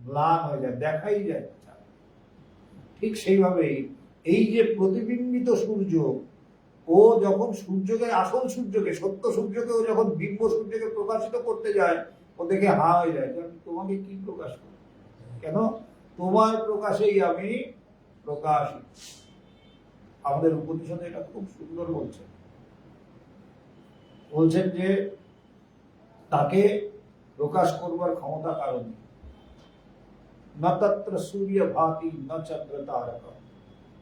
ম্লান হয়ে যায়, দেখাই যায় না চাঁদ। ঠিক সেইভাবেই এই যে প্রতিবিম্বিত সূর্য, ও যখন সূর্যকে, আসল সূর্যকে, সত্য সূর্যকে ও যখন বিম্ব সূর্যকে প্রকাশিত করতে যায়, ও দেখে হা হয়ে যায়, তোমাকে কি প্রকাশ করব, কেন? তোমার প্রকাশেই আমি প্রকাশিত। আমাদের উপনিষদে এটা খুব সুন্দর বলছেন যে তাকে প্রকাশ করবার ক্ষমতা কারণ না তত্র সূর্য ভাতি না চন্দ্র তারকা।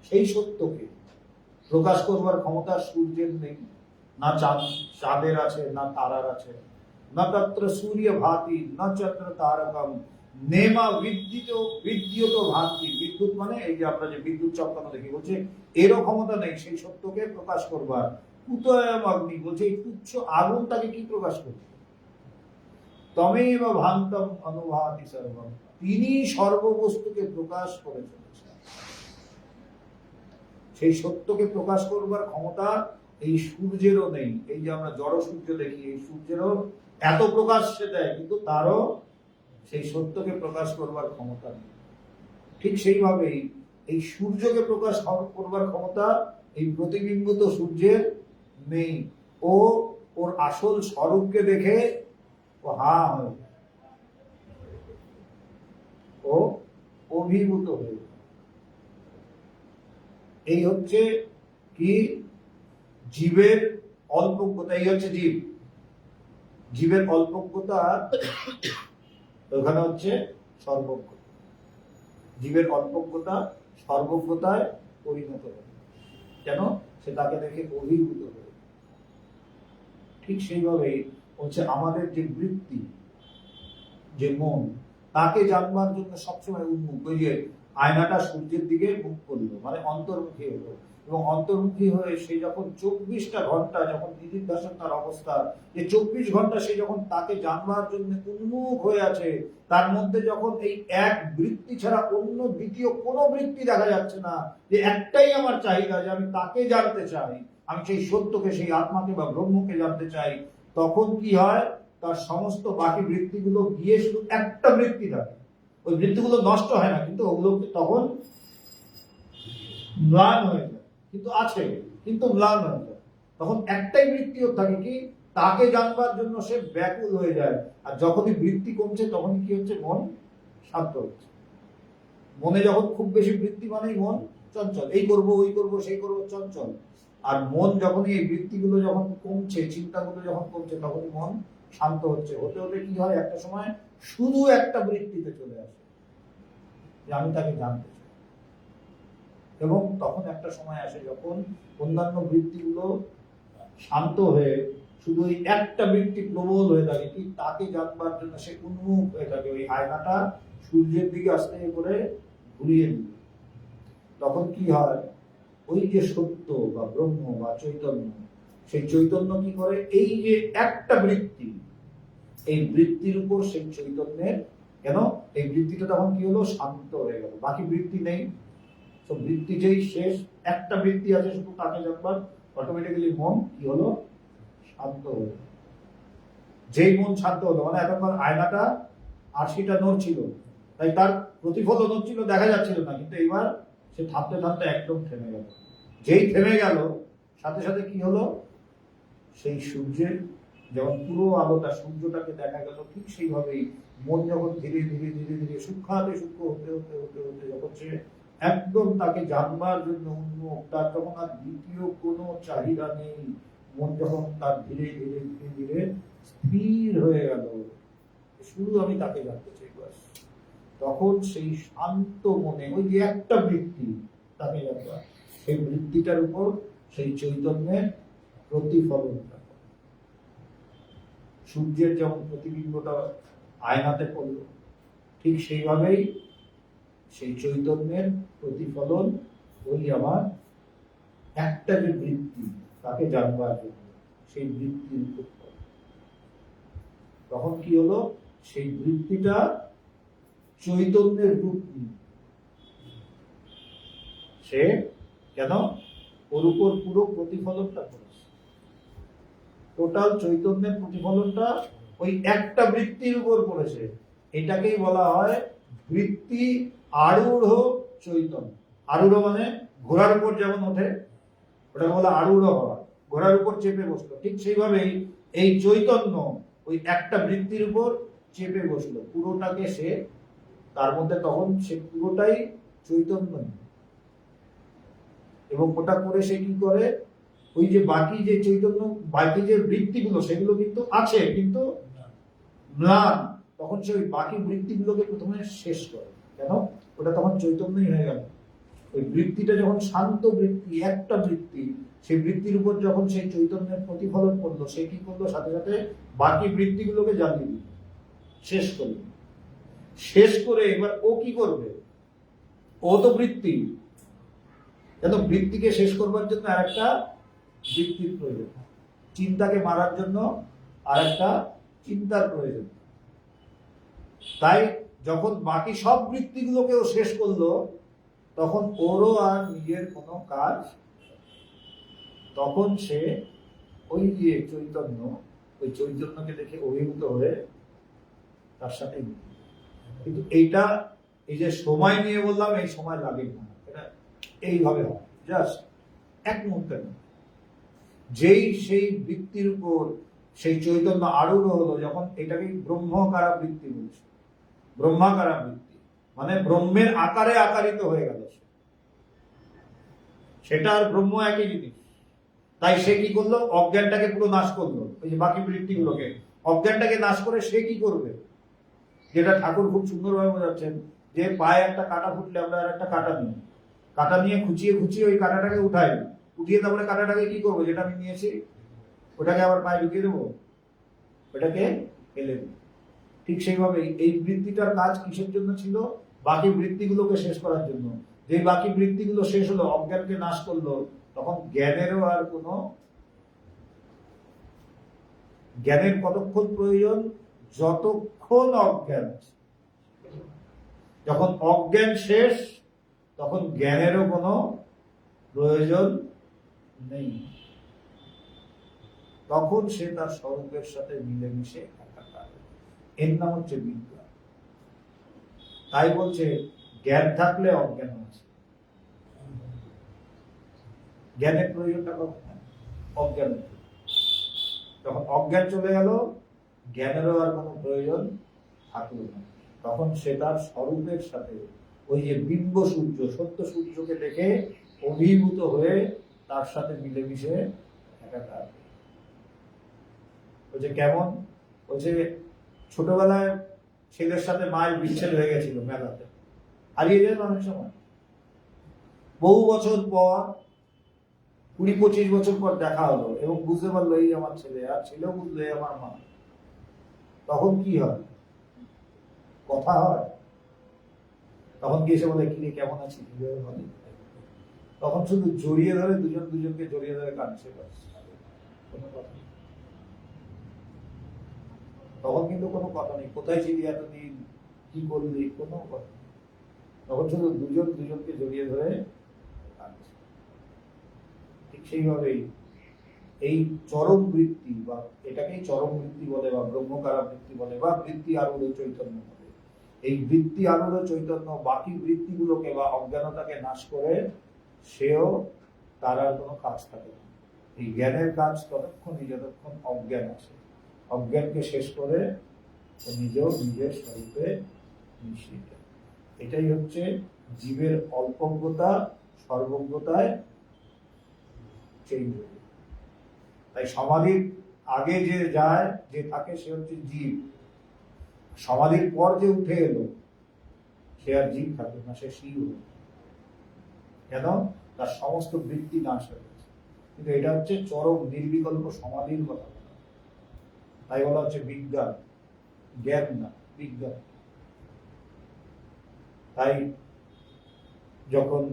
সেই সত্যকে প্রকাশ করবার ক্ষমতা সূর্যের নেই, না চাঁদের আছে, না তারার আছে। না তত্র সূর্য ভাতি না চন্দ্র তারকম নেমা বিদ্যুৎ ভান্তি। বিদ্যুৎ মানে এই যে আমরা যে বিদ্যুৎ চমকানো দেখি, বলছে এরও ক্ষমতা নেই সেই সত্যকে প্রকাশ করবার। কুতয়ম অগ্নি, বলছে এই তুচ্ছ আগুনটাকে কি প্রকাশ করবে? তমেব ভান্তম অনুভাতি সর্বম, তিনি সর্ববস্তুকে প্রকাশ করে চলেছেন। সেই সত্যকে প্রকাশ করবার ক্ষমতা এই সূর্যেরও নেই। এই যে আমরা জড় সূর্য দেখি, এই সূর্যেরও এত প্রকাশ সে দেয়, কিন্তু তারও সেই সত্যকে প্রকাশ করবার ক্ষমতা নেই। ঠিক সেইভাবেই এই সূর্যকে প্রকাশ করবার ক্ষমতা এই প্রতিবিম্বিত সূর্যের নেই। ও ওর আসল স্বরূপকে দেখে ও হা হয়ে যায়, ও অভিভূত হয়ে যায়। এই হচ্ছে কি জীবের অল্পজ্ঞতা। এই হচ্ছে জীবের অল্পজ্ঞতা, ওখানে হচ্ছে সর্বজ্ঞতা। জীবের অল্পজ্ঞতা সর্বজ্ঞতায় পরিণত হবে। কেন? সে তাকে দেখে অভিভূত হবে। ঠিক সেইভাবেই হচ্ছে আমাদের যে বৃত্তি, যে মন, তাকে জানবার জন্য সবসময় উন্মুখ। ওই যে আয়নাটা সূর্যের দিকে মুখ করলো, মানে অন্তর্মুখী হলো, এবং অন্তর্মুখী হয়ে সে যখন 24টা ঘন্টা, যখন নিদিধ্যাসন তার অবস্থা, যে 24 ঘন্টা সে যখন তাকে জানবার জন্য উন্মুখ হয়ে আছে, তার মধ্যে যখন এই এক বৃত্তি ছাড়া অন্য দ্বিতীয় কোনো বৃত্তি দেখা যাচ্ছে না, যে একটাই আমার চাহিদা, যে আমি তাকে জানতে চাই, আমি সেই সত্যকে, সেই আত্মাকে বা ব্রহ্মকে জানতে চাই, তখন কি হয়, তার সমস্ত বাকি বৃত্তিগুলো গিয়ে শুধু একটা বৃত্তি থাকে। ওই বৃত্তিগুলো নষ্ট হয় না, কিন্তু ওগুলো তখন ম্লান হয়ে যায়। কিন্তু আছে, কিন্তু ম্লান হয়ে যায়। তখন একটাই বৃত্তি ওর থাকে কি, তাকে জানবার জন্য সে ব্যাকুল হয়ে যায়। আর যখনই বৃত্তি কমছে তখনই কি হচ্ছে, মন শান্ত হচ্ছে। মনে যখন খুব বেশি বৃত্তি মানেই মন চঞ্চল, এই করব ওই করব সেই করব, চঞ্চল। আর মন যখনই এই বৃত্তিগুলো যখন কমছে, চিন্তাগুলো যখন কমছে, তখনই মন শান্ত হচ্ছে। হতে হতে কি হয়, একটা সময় শুধু একটা বৃত্তিতে চলে আসে যে আমি তাকে জানতে চাই। এবং তখন একটা সময় আসে যখন অন্যান্য বৃত্তিগুলো শান্ত হয়ে শুধু ওই একটা বৃত্তি প্রবল হয়ে থাকে, কি তাকে জানবার জন্য সে উন্মুখ হয়ে থাকে। ওই আয়নাটা সূর্যের দিকে আস্তে করে ঘুরিয়ে দিল, তখন কি হয়, ওই যে সত্য বা ব্রহ্ম বা চৈতন্য, সেই চৈতন্য কি করে, এই যে একটা বৃত্তি, এই বৃত্তির উপর সেই চৈতন্যের, কেন এই বৃত্তিটা তখন কি হলো, শান্ত হয়ে গেল, বাকি বৃত্তি নেই। তো বৃত্তি যেই শেষ, একটা বৃত্তি আছে শুধু তাকে জানবার, অটোমেটিক্যালি মন কি হলো, শান্ত হলো। যেই মন শান্ত হলো, মানে এতক্ষণ আয়নাটা 80টা নড়ছিল, তাই তার প্রতিফলন নড়ছিল, দেখা যাচ্ছিল না, কিন্তু এবার সে থামতে থামতে একদম থেমে গেল। যেই থেমে গেল, সাথে সাথে কি হলো, সেই সূর্যের যখন পুরো আলোটা সূর্যটাকে দেখা গেল, ঠিক সেইভাবেই মন যখন ধীরে ধীরে ধীরে ধীরে সূক্ষ্মাতে সূক্ষ্ম হতে হতে হতে হতে যখন সে একদম তাকে জানবার জন্য উন্মুখ, তার তখন আর দ্বিতীয় কোনো চাহিদা নেই, মন যখন তার ধীরে ধীরে ধীরে ধীরে স্থির হয়ে গেল, শুধু আমি তাকে জানতে চাই বাস, তখন সেই শান্ত মনে ওই যে একটা বৃত্তি তাকে জানবার, সেই বৃত্তিটার উপর সেই চৈতন্যের প্রতিফলনটা, সূর্যের যেমন প্রতিবিম্বটা আয়নাতে পড়লো, ঠিক সেইভাবেই সেই চৈতন্যের প্রতিফলন ওই আমার একটা যে বৃত্তি তাকে জানবার জন্য, সেই বৃত্তির উপর। তখন কি হলো, সেই বৃত্তিটা চৈতন্যের রূপ নিয়ে সে কেন ওর উপর পুরো প্রতিফলনটা করেছে, টোটাল চৈতন্যের প্রতিফলনটা ওই একটা বৃত্তির উপর পড়েছে। এটাকেই বলা হয় বৃত্তি আরূঢ় চৈতন্য। আরূঢ় মানে ঘোড়ার উপর যেমন ওঠে, ওটাকে বলা আরূঢ় হওয়া, ঘোড়ার উপর চেপে বসলো, ঠিক সেইভাবেই এই চৈতন্য ওই একটা বৃত্তির উপর চেপে বসলো, পুরোটাকে সে, তার মধ্যে তখন সে পুরোটাই চৈতন্য। এবং ওটা করে সে কি করে, ওই যে বাকি যে চৈতন্য, বাকি যে বৃত্তিগুলো সেগুলো কিন্তু আছে, কিন্তু ম্লান, তখন সে ওই বাকি বৃত্তিগুলোকে প্রথমে শেষ করে। কেন, ওটা তখন চৈতন্যই হয়ে গেল। ওই বৃত্তিটা যখন শান্ত বৃত্তি, একটা বৃত্তি, সেই বৃত্তির উপর যখন সেই চৈতন্যের প্রতিফলন করলো, সে কি করলো, সাথে সাথে বাকি বৃত্তিগুলোকে জ্বালিয়ে দিল, শেষ করলো। শেষ করে এবার ও কি করবে, ও তো বৃত্তি, কেন বৃত্তিকে শেষ করবার জন্য আর একটা বৃত্তির প্রয়োজন, চিন্তাকে মারার জন্য আর একটা চিন্তার প্রয়োজন। তাই যখন বাকি সব বৃত্তিগুলোকেও শেষ করলো, তখন ওরও আর নিজের কোনো কাজ, তখন সে ওই যে চৈতন্য, ওই চৈতন্যকে দেখে অভিভূত হয়ে তার সাথে। কিন্তু এইটা, এই যে সময় নিয়ে বললাম, এই সময় লাগে না, এটা এইভাবে হয় জাস্ট এক মুহূর্তে না। যেই সেই বৃত্তির উপর সেই চৈতন্য আরূঢ় হলো, যখন এটাকে ব্রহ্মকারা বৃত্তি বলছে, ব্রহ্মাকারা বৃত্তি মানে ব্রহ্মের আকারে আকারিত হয়ে গেল, সেটা আর ব্রহ্ম একই জিনিস। তাই সে কি করলো, অজ্ঞানটাকে পুরো নাশ করলো, ওই যে বাকি বৃত্তিগুলোকে, অজ্ঞানটাকে নাশ করে সে কি করবে, যেটা ঠাকুর খুব সুন্দরভাবে বোঝাচ্ছেন, যে পায়ে একটা কাঁটা ফুটলে আমরা আর একটা কাঁটা নিয়ে খুঁচিয়ে খুঁচিয়ে ওই কাঁটাটাকে উঠাই, উঠিয়ে তারপরে কাঁটাটাকে কি করবো, যেটা আমি নিয়েছি ওটাকে আবার পায়ে ঢুকিয়ে দেবো, ওটাকে ফেলে দেবো। ঠিক সেইভাবে এই বৃত্তিটার কাজ কিসের জন্য ছিল, বাকি বৃত্তিগুলোকে শেষ করার জন্য। যে বাকি বৃত্তিগুলো শেষ হলো, অজ্ঞানকে নাশ করলো, তখন জ্ঞানেরও আর কোনো, জ্ঞানের কতক্ষণ প্রয়োজন, যতক্ষণ অজ্ঞান আছে। যখন অজ্ঞান শেষ, তখন জ্ঞানেরও কোনো প্রয়োজন নেই, তখন সে তার স্বরূপের সাথে মিলেমিশে একাকার। এর নাম হচ্ছে বিজ্ঞান। তাই বলছে জ্ঞান থাকলে অজ্ঞান আছে। জ্ঞানের প্রয়োজনটা কখন হয়? অজ্ঞান। যখন অজ্ঞান চলে গেল, জ্ঞানেরও আর কোনো প্রয়োজন থাকলো না। তখন সে তার স্বরূপের সাথে ওই যে বিম্ব সূর্য, সত্য সূর্যকে দেখে অভিভূত হয়ে তার সাথে মিলেমিশে একাকার। ওই যে কেমন, ওই যে ছোটবেলায় ছেলের সাথে মায়ের বিচ্ছেদ হয়ে গেছিল মেলাতে, হারিয়ে যায় অনেক সময়, বহু বছর পর 20-25 বছর পর দেখা হলো এবং বুঝতে পারলো এই আমার ছেলে, আর ছেলেও বুঝলো এই আমার মা। তখন কি হয়? কথা হয়? তখন কি এসে বলে কিরে কেমন আছি, কিভাবে বলে? তখন শুধু জড়িয়ে ধরে, দুজন দুজনকে জড়িয়ে ধরে কাঁদছে, কোনো কথা নেই। তখন কিন্তু কোনো কথা নেই, কোথায় ছিলি এতদিন, কি করলি, কোনো কথা নেই। তখন শুধু দুজন দুজনকে জড়িয়ে ধরে কাঁদছে। ঠিক সেইভাবেই এই চরম বৃত্তি, বা এটাকেই চরম বৃত্তি বলে, বা ব্রহ্মকারা বৃত্তি বলে, বা বৃত্তি আরূঢ় চৈতন্য বলে। এই বৃত্তি আরূঢ় চৈতন্য বাকি বৃত্তিগুলোকে বা অজ্ঞানতাকে নাশ করে, সেও তার আর কোনো কাজ থাকে না। এই জ্ঞানের কাজ ততক্ষণই যতক্ষণ অজ্ঞান আছে। অজ্ঞানকে শেষ করে নিজেও নিজের স্বরূপে মিশিয়ে যায়। এটাই হচ্ছে জীবের অল্পজ্ঞতা সর্বজ্ঞতায় চেঞ্জ হয়ে যায়। তাই সমাধির আগে যে যায়, যে থাকে, সে হচ্ছে জীব। সমাধির পর যে উঠে এলো, সে আর জীব থাকে না, সে শিব। কেন? তার সমস্ত বৃত্তি নাশ হয়ে গেছে। কিন্তু এটা হচ্ছে চরম নির্বিকল্প সমাধির কথা। তাই বলা হচ্ছে বিজ্ঞান, জ্ঞান না, বিজ্ঞান। তাই যখন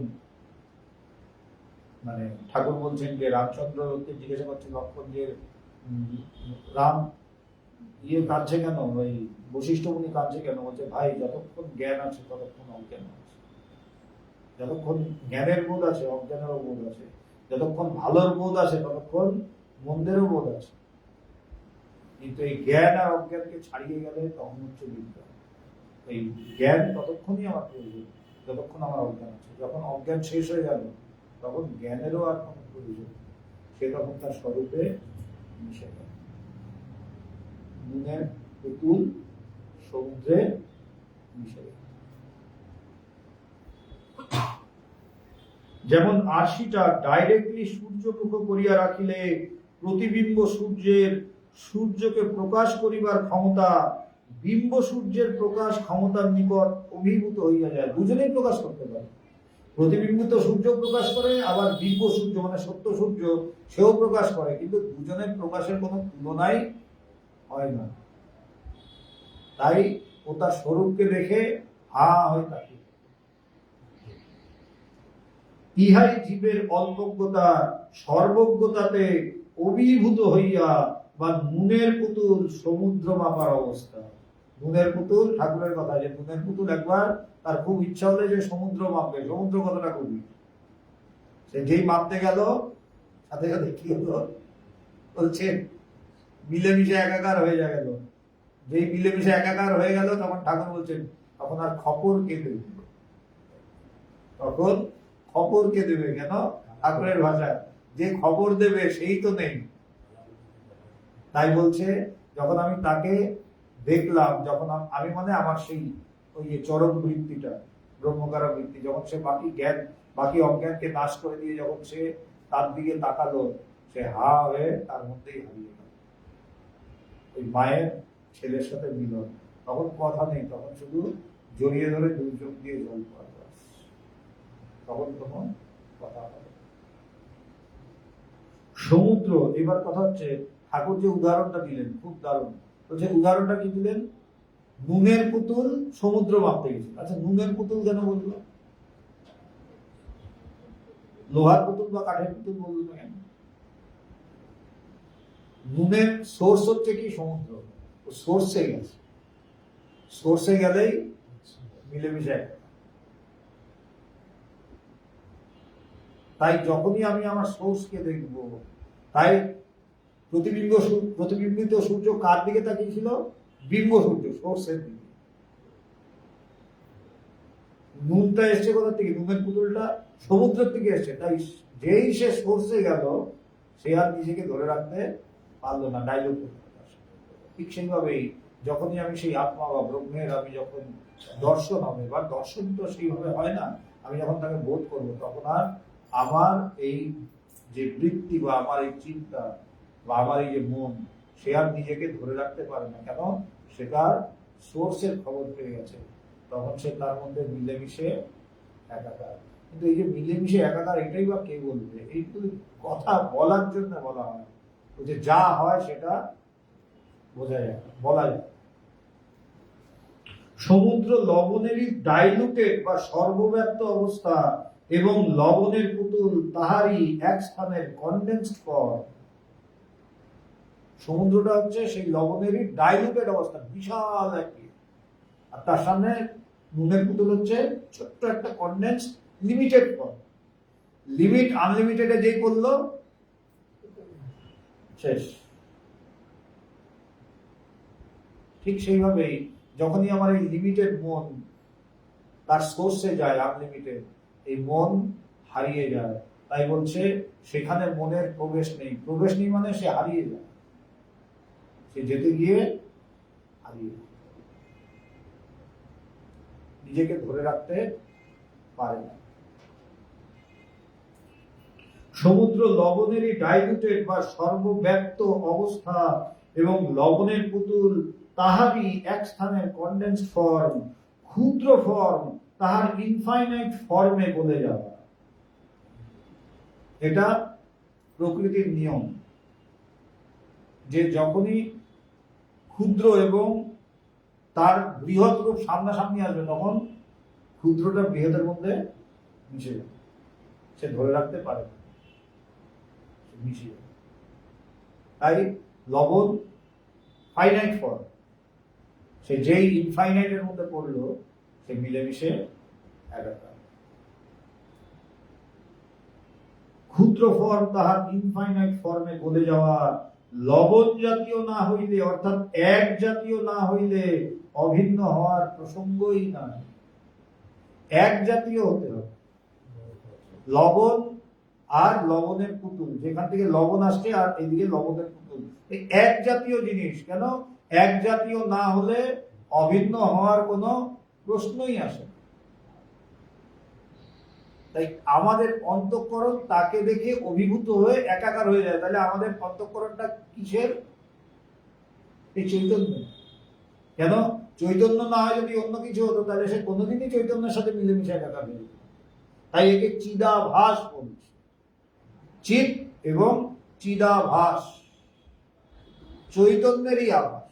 মানে ঠাকুর বলছেন যে রামচন্দ্রকে জিজ্ঞাসা করছে লক্ষণ যে রাম কাঁদছে কেন, ওই বশিষ্ঠ মুনি কাঁদছে কেন? বলছে ভাই, যতক্ষণ জ্ঞান আছে ততক্ষণ অজ্ঞান আছে। যতক্ষণ জ্ঞানের বোধ আছে অজ্ঞানেরও বোধ আছে। যতক্ষণ ভালোর বোধ আছে ততক্ষণ মন্দেরও বোধ আছে। কিন্তু এই জ্ঞান আর অজ্ঞানকে ছাড়িয়ে গেলে তখন হচ্ছে বিজ্ঞান। এই জ্ঞান ততক্ষণই আমার প্রয়োজন যতক্ষণ আমার অজ্ঞান আছে। যখন অজ্ঞান শেষ হয়ে গেল, তখন জ্ঞানেরও আর কোনো প্রয়োজন, সে তখন তার স্বরূপে মিশে গেল। নুনের পুতুল সমুদ্রে মিশে গেল। যেমন আরশিটা ডাইরেক্টলি সূর্যমুখ করিয়া রাখিলে প্রতিবিম্ব সূর্যকে প্রকাশ করিবার ক্ষমতা বিম্ব সূর্যের প্রকাশ ক্ষমতার নিকট অভিভূত হইয়া যায়। দুজনেই প্রকাশ করতে পারে। প্রতিবিম্বিত সূর্য প্রকাশ করে, আবার বিম্ব সূর্য মানে সত্য সূর্য সেও প্রকাশ করে, কিন্তু দুজনের প্রকাশের কোনো তুলনাই হয় না। তাই ও তার স্বরূপকে দেখে হা হয়ে থাকে। ইহাই জীবের অল্পজ্ঞতা সর্বজ্ঞতাতে অভিভূত হইয়া বা নুনের পুতুল সমুদ্র মাপার অবস্থা। নুনের পুতুল, ঠাকুরের কথা, যে নুনের পুতুল একবার তার খুব ইচ্ছা হলে যে সমুদ্র মাপবে। সমুদ্র কতটা কবি, সে যেই মাপতে গেল সাথে সাথে কি হলো, বলছে মিলেমিশে একাকার হয়ে গেল। যেই মিলেমিশে একাকার হয়ে গেল, তখন ঠাকুর বলছেন তখন আর খপর কে দেবে? তখন খবর কে দেবে? কেন? ঠাকুরের ভাষায় যে খবর দেবে সেই তো নেই। তাই বলছে যখন আমি তাকে দেখলাম, যখন আমি মানে আমার সেই ওই যে চরম বৃত্তিটা, ব্রহ্মকারা বৃত্তি, যখন সে বাকি জ্ঞান বাকি অজ্ঞানকে নাশ করে দিয়ে যখন সে তার দিকে তাকালো, সে হা হয়ে তার মধ্যেই হারিয়ে গেল। ওই মায়ের ছেলের সাথে মিলন, তখন কথা নেই, তখন শুধু জড়িয়ে ধরে দুই চোখ দিয়ে জল পড়া, তখন তখন কথা হবে। সমুদ্র, এবার কথা হচ্ছে ঠাকুর যে উদাহরণটা দিলেন খুব দারুণ। তো যে উদাহরণটা কি দিলেন? নুনের পুতুল সমুদ্র মাপতে গেছে। আচ্ছা, নুনের পুতুল কেন বললো? লোহার পুতুল বা কাঠের পুতুল বললো না কেন? নুনের সোর্স হচ্ছে কি? সমুদ্র। সোর্সে গেছে, সোর্সে গেলেই মিলেমিশে। তাই যখনই আমি আমার সোর্সকে দেখব, তাই প্রতিবিম্বিত সূর্য কার দিকে তাকিয়েছিল? বিম্ব সূর্য, সোর্সের দিকে। নুনটা এসছে কোথা থেকে? নুনের পুতুলটা সমুদ্রের থেকে এসছে, তাই যেই সে সোর্সে গেল সে আর নিজেকে ধরে রাখতে পারলো না, ডাইলুট করতে পারলো। ঠিক সেইভাবেই যখনই আমি সেই আত্মা বা ব্রহ্মের আমি যখন দর্শন হবে, বা দর্শন তো সেইভাবে হয় না, আমি যখন তাকে বোধ করবো তখন আর আমার এই যে বৃত্তি বা আমার এই চিন্তা বা আমার এই যে মন, সে আর নিজেকে ধরে রাখতে পারে না। কেন? সে তার সোর্সের খবর পেয়ে গেছে, তখন সে তার মধ্যে মিলেমিশে একাকার। কিন্তু এই যে মিলেমিশে একাকার, এটাই বা কে বলবে? এইগুলো কথা বলার জন্য বলা হয়, ওই যে যা হয় সেটা বোঝা যায়, বলা যায়। সমুদ্র লবণেরই ডাইলুটেড বা সর্বব্যাপ্ত অবস্থা, এবং লবণের পুতুল তাহারই এক স্থানের কনডেন্সড ফর্ম। সমুদ্রটা হচ্ছে সেই লবণেরই ডাইলুটেড অবস্থা, বিশাল একটি, আর তার সামনে নুনের পুতুল হচ্ছে ছোট্ট একটা কনডেন্সড লিমিটেড ফর্ম। লিমিট আনলিমিটেডে যেই করলো শেষ। ঠিক সেইভাবেই যখনই আমার এই লিমিটেড মন তার সোর্সে যায় আনলিমিটেড, এই মন হারিয়ে যায়। তাই বলছে সেখানে মনের প্রবেশ নেই। প্রবেশ নেই মানে সে হারিয়ে যায়, সে যেতে গিয়ে হারিয়ে যায়, নিজেকে ধরে রাখতে পারে না। সমুদ্র লবণেরই ডাইলুটেড বা সর্বব্যাপ্ত অবস্থা, এবং লবণের পুতুল তাহারই এক স্থানের কনডেন্স ফর্ম, ক্ষুদ্র ফর্ম তাহার ইনফাইনাইট ফর্মে বলে যাওয়া। এটা প্রকৃতির নিয়ম, যে যখনই ক্ষুদ্র এবং তার বৃহৎ রূপ সামনাসামনি আসবে, তখন ক্ষুদ্রটা বৃহতের মধ্যে মিশে যাবে, সে ধরে রাখতে পারে না, মিশে যাবে। তাই লবণ ফাইনাইট ফর্ম, সে যেই ইনফাইনাইটের মধ্যে পড়লো সে মিলেমিশে একাকার। ক্ষুদ্র ফর্ম তাহার ইনফাইনাইট ফর্মে বলে যাওয়া। লবণ জাতীয় না হইলে, অর্থাৎ এক জাতীয় না হইলে অভিন্ন হওয়ার প্রসঙ্গই নাই। এক জাতীয় হতে হবে। লবণ আর লবণের পুতুল, যেখান থেকে লবণ আসছে আর এদিকে লবণের পুতুল, এই এক জাতীয় জিনিস। কেন? এক জাতীয় না হলে অভিন্ন হওয়ার কোনো প্রশ্নই আসে না। তাই আমাদের অন্তঃকরণ তাকে দেখে অভিভূত হয়ে একাকার হয়ে যায়। তাহলে আমাদের অন্তঃকরণটা কিসের? এই চৈতন্য। কেন? চৈতন্য না হয় যদি অন্য কিছু হতো, তাহলে সে কোনোদিনই চৈতন্যের সাথে মিলেমিশে একাকার হয়ে যেত। তাই একে চিদাভাস বলছে। চিৎ এবং চিদাভাস, চৈতন্যেরই আভাস,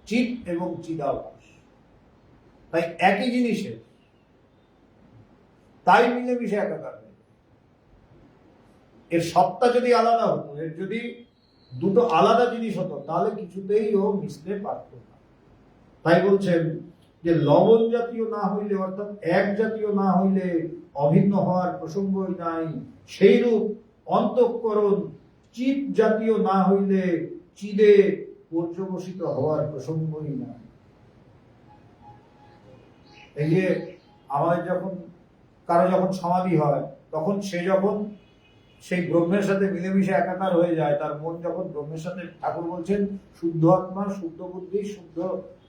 চিৎ এবং চিদাভাস, তাই একই জিনিসের, তাই মিলেমিশে একাকার হয়ে। এর সত্তা যদি আলাদা হতো, এর যদি দুটো আলাদা জিনিস হতো, তাহলে কিছুতেই ও মিশতে পারত না। তাই বলছেন যে লবণ জাতীয় না হইলে, অর্থাৎ এক জাতীয় না হইলে অভিন্ন হওয়ার প্রসঙ্গই নাই। সেইরূপ অন্তঃকরণ চিৎ জাতীয় না হইলে চিদে পর্যবসিত হওয়ার প্রসঙ্গই নাই। এই যে আমাদের যখন কারো যখন সমাধি হয়, তখন সে যখন সেই ব্রহ্মের সাথে মিলেমিশে একাকার হয়ে যায়, তার মন যখন ব্রহ্মের সাথে, ঠাকুর বলছেন শুদ্ধ আত্মা, শুদ্ধ বুদ্ধি, শুদ্ধ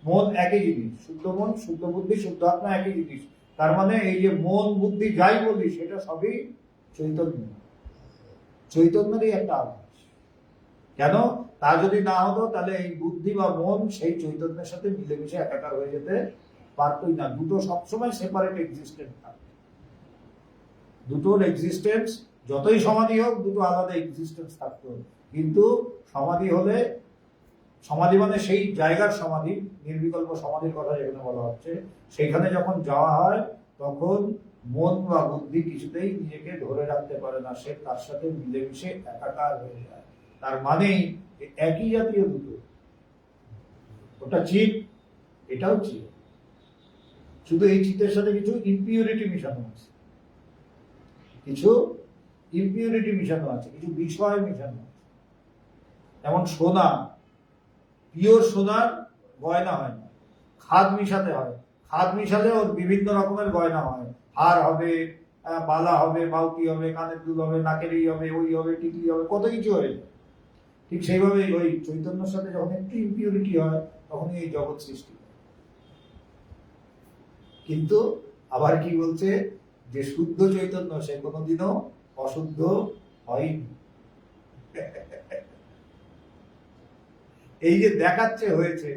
মন একই জিনিস। শুদ্ধ মন, শুদ্ধ বুদ্ধি, শুদ্ধ আত্মা একই জিনিস। তার মানে এই যে মন বুদ্ধি যাই বলি, সেটা সবই চৈতন্য, চৈতন্যেরই একটা আভাস। কেন? তা যদি না হতো, তাহলে এই বুদ্ধি বা মন সেই চৈতন্যের সাথে মিলেমিশে একাকার হয়ে যেতে পারতই না। দুটো সবসময় সেপারেট এক্সিস্টেন্স থাকবে। দুটোর এক্সিস্টেন্স, যতই সমাধি হোক, দুটো আলাদা এক্সিস্টেন্স থাকতো। কিন্তু সমাধি হলে, সমাধি মানে সেই জায়গার সমাধি, নির্বিকল্প সমাধির কথা যেখানে বলা হচ্ছে, সেখানে যখন যাওয়া হয় তখন মন বা বুদ্ধি কিছুতেই নিজেকে ধরে রাখতে পারে না, সে তার সাথে মিলেমিশে একাকার হয়ে যায়। তার মানেই একই জাতীয় দুটো, ওটা চিৎ, এটাও চিৎ, শুধু এই চিতের সাথে কিছু ইম্পিউরিটি মিশানো আছে, কিছু ইম্পিউরিটি মিশানো আছে, কিছু বিষয় মিশানো আছে। যেমন সোনা, পিওর সোনার গয়না হয় না, খাদ মিশাতে হয়, হাত মিশালে ওর বিভিন্ন রকমের গয়না হয়, হার হবে, বালা হবে, বাউটি হবে, কানের দুল হবে, নাকের এই হবে, ওই হবে, টিকলি হবে, কত কিছু হয়ে যায়। ঠিক সেইভাবে ওই চৈতন্যের সাথে যখন একটু ইম্পিউরিটি হয় তখনই এই জগৎ সৃষ্টি হয়। কিন্তু আবার কি বলছে, যে শুদ্ধ চৈতন্য সে কোনোদিনও অশুদ্ধ হয়নি। এই যে দেখাচ্ছে হয়েছে,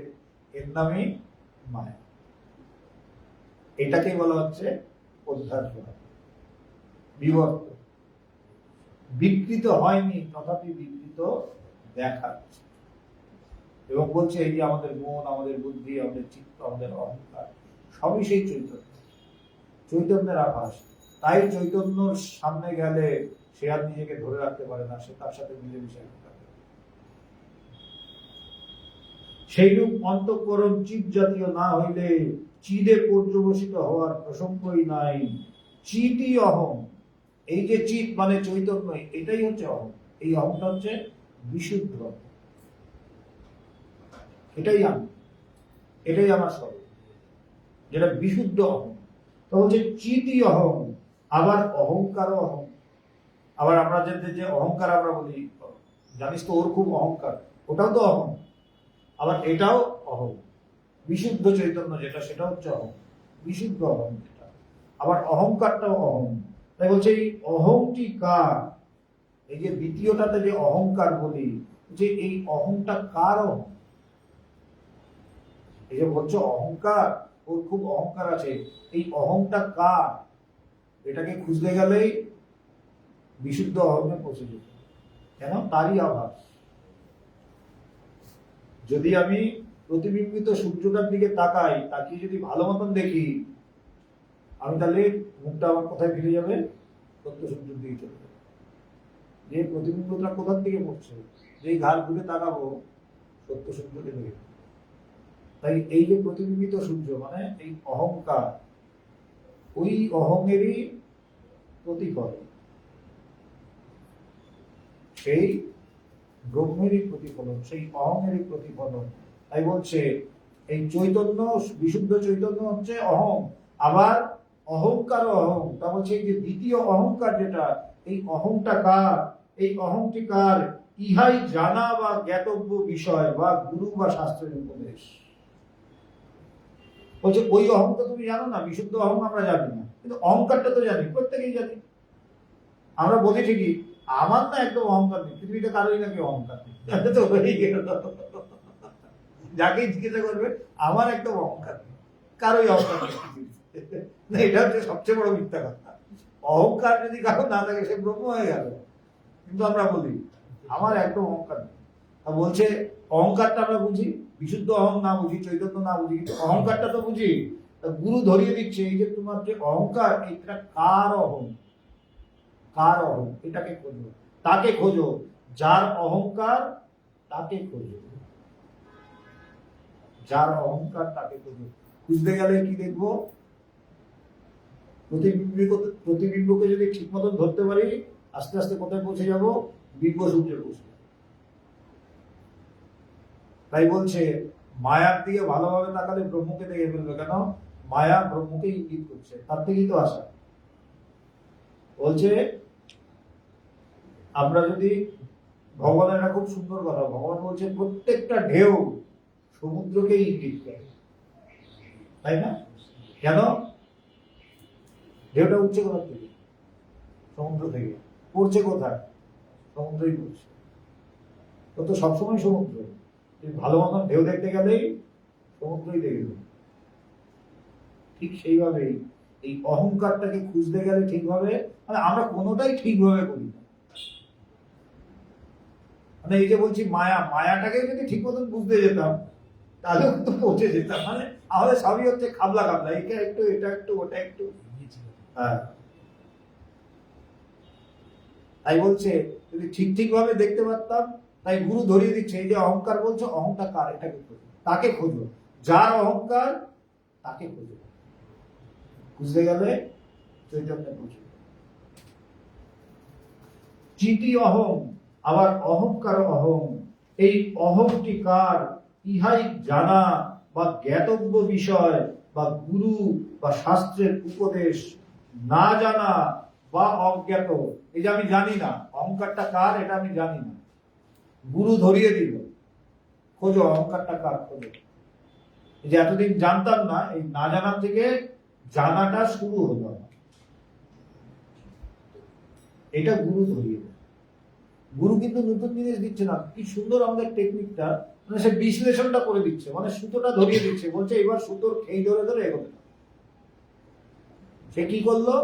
এর নামই মায়া। এটাকে বলা হচ্ছে অধ্যাস করা, বিবর্ত। বিকৃত হয়নি, তথাপি বিকৃত দেখাচ্ছে। এবং বলছে এই যে আমাদের মন, আমাদের বুদ্ধি, আমাদের চিত্ত, আমাদের অহংকার, সবই সেই চৈতন্য, চৈতন্যের আভাস। তাই চৈতন্যর সামনে গেলে সে আর নিজেকে ধরে রাখতে পারে না, সে তার সাথে মিলেমিশে থাকে। সেইরূপ অন্তঃকরণ চিৎ জাতীয় না হইলে চিদে পর্যবসিত হওয়ার প্রসঙ্গই নাই। চিতই অহং। এই যে চিত মানে চৈতন্য, এটাই হচ্ছে অহং। এই অহংটা হচ্ছে বিশুদ্ধ, এটাই আমি, এটাই আমার স্বরূপ, যেটা বিশুদ্ধ অহং। তো হচ্ছে চিতই অহং, আবার অহংকারও অহং। আবার আমরা যে অহংকার আমরা বলি, জানিস তো ওর খুব অহংকার, ওটাও তো অহং। আবার এটাও অহং, বিশুদ্ধ চৈতন্য যেটা সেটা হচ্ছে অহং, বিশুদ্ধ অহং যেটা। আবার অহংকারটাও অহং। তাই বলছে এই অহংটি কার? এই যে দ্বিতীয়টাতে যে অহংকার বলি, যে এই অহংটা কার অহং? এই যে বলছো অহংকার, ওর খুব অহংকার আছে, এই অহংটা কার? এটাকে খুঁজতে গেলেই বিশুদ্ধ অহংয়ে পৌঁছে যেত। কেন? তারই আভাস। যদি আমি প্রতিবিম্বিত সূর্যটার দিকে তাকাই, তাকিয়ে যদি ভালো মতন দেখি, আমি তাহলে মুখটা আমার কোথায় ফিরে যাবে? সত্য সূর্যের দিকে চলে যাবে। যে প্রতিবিম্বটা কোথার দিকে পড়ছে, যেই ঘাড় ঘুরে তাকাবো, সত্য সূর্যকে দেখে। তাই এই যে প্রতিবিম্বিত সূর্য মানে এই অহংকার, ওই অহংয়েরই প্রতিফলন, সেই ব্রহ্মেরই প্রতিফলন, সেই অহংয়েরই প্রতিফলন। তাই বলছে এই চৈতন্য, বিশুদ্ধ চৈতন্য হচ্ছে অহং, আবার অহংকার অহং। তা বলছে এই যে দ্বিতীয় অহংকার যেটা, এই অহংটা কার? এই অহংটি কার? ইহাই জানা বা জ্ঞাতব্য বিষয় বা গুরু বা শাস্ত্রের উপদেশ। বলছে ওই অহংটা তুমি জানো না, বিশুদ্ধ অহং আমরা জানি না, কিন্তু অহংকারটা তো জানি, প্রত্যেকেই জানি। আমরা বলি ঠিকই আমার না একদম অহংকার নেই, পৃথিবীতে কারোই নাকি অহংকার নেই, তো হয়ে গেল। যাকেই জিজ্ঞাসা করবে আমার একদম অহংকার নেই, কারোই অহংকার নেই না, এটা হচ্ছে সবচেয়ে বড় মিথ্যা কথা। অহংকার যদি কারো না থাকে সে ব্রহ্ম হয়ে গেল। কিন্তু আমরা বলি আমার একদম অহংকার নেই। বলছে অহংকারটা আমরা বুঝি, বিশুদ্ধ অহং না বুঝি, চৈতন্য না বুঝি, কিন্তু অহংকারটা তো বুঝি। গুরু ধরিয়ে দিচ্ছে এই যে তোমার যে অহংকার, এটা কার অহং? কার অহং? এটাকে খোঁজো, তাকে খোঁজো, যার অহংকার তাকে খোঁজো, যার অহংকার তাকে খোঁজো। খুঁজতে গেলে কি দেখবো? প্রতিবিম্বকে যদি ঠিক মতন ধরতে পারি, আস্তে আস্তে কোথায় পৌঁছে যাব? বিম্ব সূত্রে পৌঁছে। তাই বলছে মায়ার দিকে ভালোভাবে তাকালে ব্রহ্মকে দেখে ফেলবে। কেন? মায়া ব্রহ্মকে ইঙ্গিত করছে, তার থেকেই তো আসা। বলছে আমরা যদি, ভগবানের একটা খুব সুন্দর কথা, ভগবান বলছে প্রত্যেকটা ঢেউ সমুদ্রকে ইঙ্গিত করে, তাই না? কেন? ঢেউটা উঠছে কোথা থেকে? সমুদ্র থেকে। পড়ছে কোথায়? সমুদ্রই পড়ছে। তো সবসময় সমুদ্র। ভালো মতন ঢেউ দেখতে গেলেই সমুদ্রই দেখে দেবে। ঠিক সেইভাবেই এই অহংকারটাকে খুঁজতে গেলে ঠিকভাবে, মানে আমরা কোনোটাই ঠিকভাবে করি না। মানে এই যে বলছি মায়া, মায়াটাকে যদি ঠিক মতন বুঝতে যেতাম তাহলে কিন্তু পৌঁছে যেতাম। মানে আমাদের সবই হচ্ছে খাবলা খাবলা, এটা একটু, এটা একটু, ওটা একটু। হ্যাঁ, তাই বলছে যদি ঠিক ঠিক ভাবে দেখতে পারতাম। তাই গুরু ধরিয়ে দিচ্ছে এই যে অহংকার বলছো, অহংকার কার? এটাকে খোঁজো, তাকে খোঁজো, যার অহংকার তাকে খোঁজো। খুঁজতে গেলে চৈতন্যে পৌঁছে। চিতি অহং, আবার অহংকার অহং। এই অহংটি কার? ইহাই জানা বা জ্ঞাতব্য বিষয় বা গুরু বা শাস্ত্রের উপদেশ না জানা বা অজ্ঞাত। এই যে আমি জানি না অহংকারটা কার, এটা আমি জানি না, গুরু ধরিয়ে দিল, খোঁজো অহংকারটা কার, খোঁজো। এই যে এতদিন জানতাম না, এই না জানার থেকে জানাটা শুরু হলো আমার। এটা গুরু ধরিয়ে দেয়। গুরু কিন্তু নতুন জিনিস দিচ্ছে না, কি সুন্দর আমাদের টেকনিকটা, মানে সে বিশ্লেষণটা করে দিচ্ছে, মানে সুতোটা ধরিয়ে দিচ্ছে, বলছে এবার সুতোর খেই ধরে ধরে এগোতে। সে কি করলো,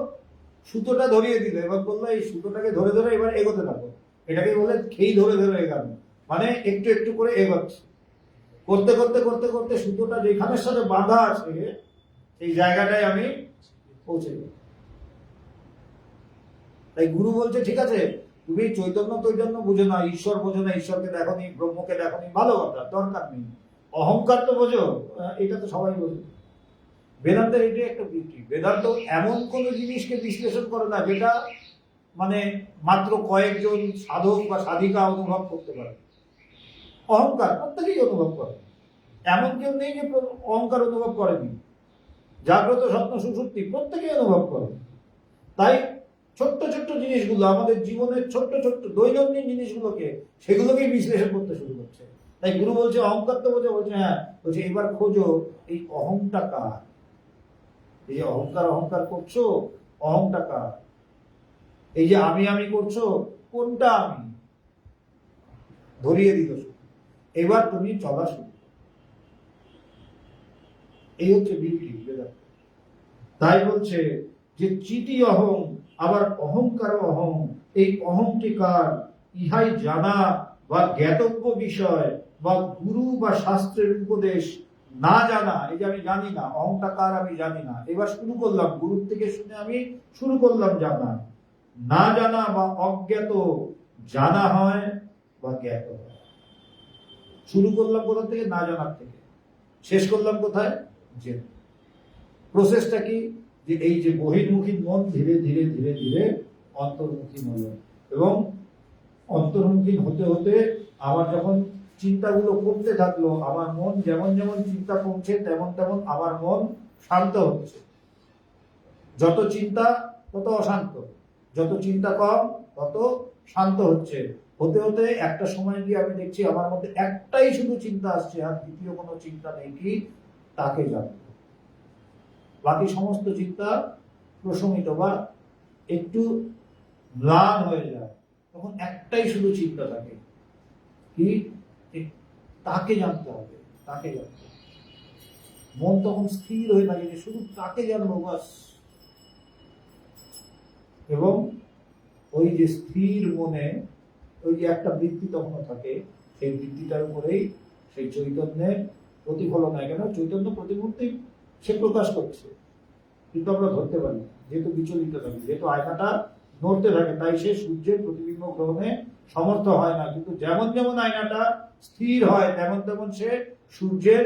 সুতোটা ধরিয়ে দিল, এবার বললো এই সুতোটাকে ধরে ধরে এবার এগোতে থাকো। এটাকে বলে খেই ধরে ধরে এগানো, মানে একটু একটু করে এগোচ্ছে, করতে করতে করতে করতে সুতোটা যেখানের সাথে বাঁধা আছে সেই জায়গাটায় আমি পৌঁছে যাই। তাই গুরু বলছে ঠিক আছে, তুমি চৈতন্য চৈতন্য বুঝো না, ঈশ্বর বোঝো না, ঈশ্বরকে দেখোনি, ব্রহ্মকে দেখোনি, ভালো কথা, দরকার নেই। অহংকার তো বোঝো, এটা তো সবাই বোঝে। বেদান্তের এটাই একটা বিউটি, বেদান্ত এমন কোন জিনিসকে বিশ্লেষণ করে না যেটা মানে মাত্র কয়েকজন সাধক বা সাধিকা অনুভব করতে পারে। অহংকার প্রত্যেকেই অনুভব করে, এমন কেউ নেই যে অহংকার অনুভব করেনি। জাগ্রত স্বপ্ন সুষুপ্তি প্রত্যেকেই অনুভব করে। তাই ছোট্ট ছোট্ট জিনিসগুলো, আমাদের জীবনের ছোট্ট ছোট্ট দৈনন্দিন জিনিসগুলোকে, সেগুলোকেই বিশ্লেষণ করতে শুরু করছে। তাই গুরু বলছে অহংকার তো বোঝে, বলছে হ্যাঁ, বলছে এবার খোঁজো এই অহংটা কার। এই যে অহংকার অহংকার করছো, অহংটা কার। এই যে আমি করছো, কোনটা আমি, ধরিয়ে দিল। এবার তুমি চলা শুরু। এই হচ্ছে বিউটি বেদান্ত। তাই বলছে যে চিতি অহং, আবার অহংকার অহং, এই অহংটি কার, ইহাই জানা বা জ্ঞাতব্য বিষয়, বা গুরু বা শাস্ত্রের উপদেশ না জানা। এই যে আমি জানি না অহংটা কার, আমি জানি না, এবার শুরু করলাম গুরুর থেকে শুনে আমি শুরু করলাম জানা। না জানা বা অজ্ঞাত, জানা হয় বা জ্ঞাত হয়। শুরু করলাম কোথা থেকে, না জানার থেকে, শেষ করলাম কোথায়, জেনে। প্রসেসটা কি, যে এই যে বহির্মুখী মন ধীরে ধীরে ধীরে ধীরে অন্তর্মুখী হলো, এবং অন্তর্মুখী হতে হতে আমার যখন চিন্তাগুলো কমতে থাকলো, আমার মন যেমন যেমন চিন্তা কমছে তেমন তেমন আমার মন শান্ত হচ্ছে। যত চিন্তা তত অশান্ত, যত চিন্তা কম তত শান্ত হচ্ছে। হতে হতে একটা সময় গিয়ে আমি দেখছি আমার মধ্যে একটাই শুধু চিন্তা আসছে, আর দ্বিতীয় কোনো চিন্তা নেই, কি, তাকে জানবো। বাকি সমস্ত চিন্তা প্রশমিত বা একটু ম্লান হয়ে যায়, তখন একটাই শুধু চিন্তা থাকে, কি, তাকে জানতে হবে, তাকে জানতে হবে। মন তখন স্থির হয়ে থাকে যে শুধু তাকে জানবো বাস। এবং ওই যে স্থির মনে ওই যে একটা বৃত্তি তখনও থাকে, সেই বৃত্তিটার উপরেই সেই চৈতন্যের প্রতিফলন হয়। কেন, চৈতন্য প্রতি মুহূর্তেই সে প্রকাশ করছে, কিন্তু আমরা ধরতে পারি না, যেহেতু বিচলিত থাকে, যেহেতু আয়নাটা নড়তে থাকে, তাই সে সূর্যের প্রতিবিম্ব গ্রহণে সমর্থ হয় না। কিন্তু যেমন যেমন আয়নাটা স্থির হয় তেমন তেমন সে সূর্যের,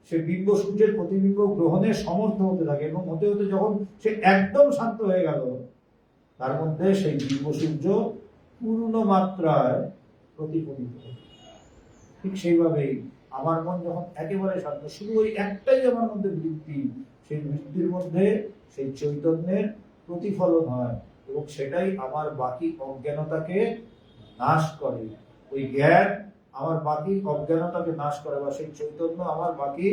সে বিম্ব সূর্যের প্রতিবিম্ব গ্রহণে সমর্থ হতে থাকে, এবং হতে হতে যখন সে একদম শান্ত হয়ে গেল, তার মধ্যে সেই বিম্ব সূর্য পূর্ণ মাত্রায় প্রতিফলিত হবে। ঠিক সেইভাবেই আমার মন যখন একেবারে শান্ত, শুধু ওই একটাই আমার মধ্যে বৃত্তি, সেই বৃত্তির মধ্যে সেই চৈতন্যের প্রতিফলন হয়, এবং সেটাই আমার বাকি অজ্ঞানতাকে নাশ করে। ওই জ্ঞান আমার বাকি অজ্ঞানতাকে নাশ করে, বা সেই চৈতন্য আমার বাকি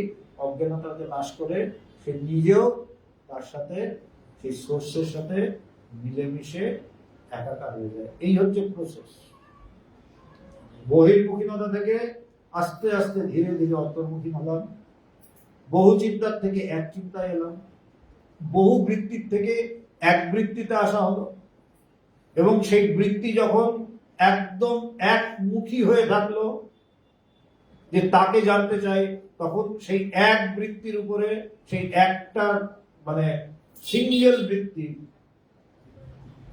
অজ্ঞানতাকে নাশ করে, সে নিজেও তার সাথে, সেই সোর্সের সাথে মিলেমিশে একাকার হয়ে যায়। এই হচ্ছে প্রসেস। বহির্মুখীনতা থেকে আস্তে আস্তে ধীরে ধীরে অন্তর্মুখী হলাম, বহু চিন্তার থেকে এক চিন্তায় এলাম, বহু বৃত্তির থেকে এক বৃত্তিতে আসা হলো, এবং সেই বৃত্তি যখন একদম একমুখী হয়ে থাকলো, যে তাকে জানতে চাই, তখন সেই এক বৃত্তির উপরে সেই একটা মানে সিঙ্গেল বৃত্তি,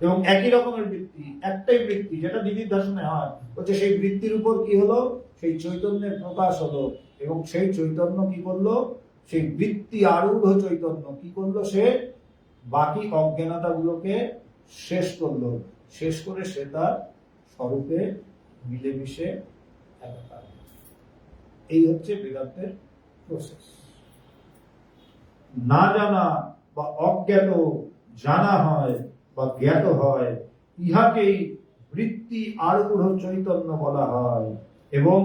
এবং একই রকমের বৃত্তি, একটাই বৃত্তি যেটা নিদিধ্যাসনে হয়, হচ্ছে সেই বৃত্তির উপর কি হলো, সেই চৈতন্যের প্রকাশ হলো। এবং সেই চৈতন্য কি করলো, সেই বৃত্তি আরূঢ় চৈতন্য কি করলো, সে বাকি অজ্ঞানতা গুলোকে শেষ করলো, শেষ করে সে তার স্বরূপে মিলেমিশে একাকার। এই হচ্ছে বেদান্তের প্রসেস। না জানা বা অজ্ঞাত জানা হয় বা জ্ঞাত হয়, ইহাকেই বৃত্তি আরূঢ় চৈতন্য বলা হয় এবং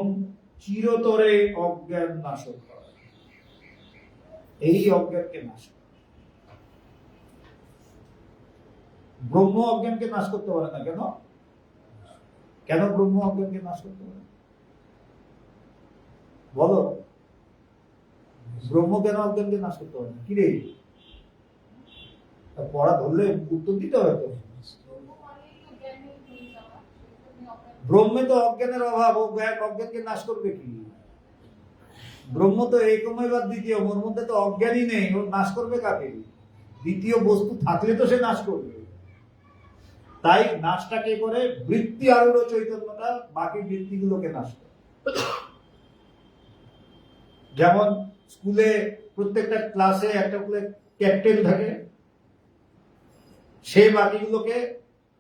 চিরতরে অজ্ঞান নাশক হয়। এই অজ্ঞানকে নাশ করে। ব্রহ্ম অজ্ঞানকে নাশ করতে পারে না কেন? কেন ব্রহ্ম অজ্ঞানকে নাশ করতে পারে? বলো, ব্রহ্ম কেন অজ্ঞানকে নাশ করতে পারে না? কি রে, পড়া ধরলে উত্তর দিতে হবে তো। ব্রহ্মে তো অজ্ঞানের অভাব, ও অজ্ঞানকে নাশ করবে কি? ব্রহ্ম তো একময় বা দ্বিতীয়, ওর মধ্যে তো অজ্ঞানই নেই, ওর নাশ করবে কাকে? দ্বিতীয় বস্তু থাকলে তো সে নাশ করবে। তাই নাশটা কে করে? বৃত্তি আরূঢ় চৈতন্যটা বাকি বৃত্তিগুলোকে নাশ করে। যেমন স্কুলে প্রত্যেকটা ক্লাসে একটা করে ক্যাপ্টেন থাকে, সে বাকিগুলোকে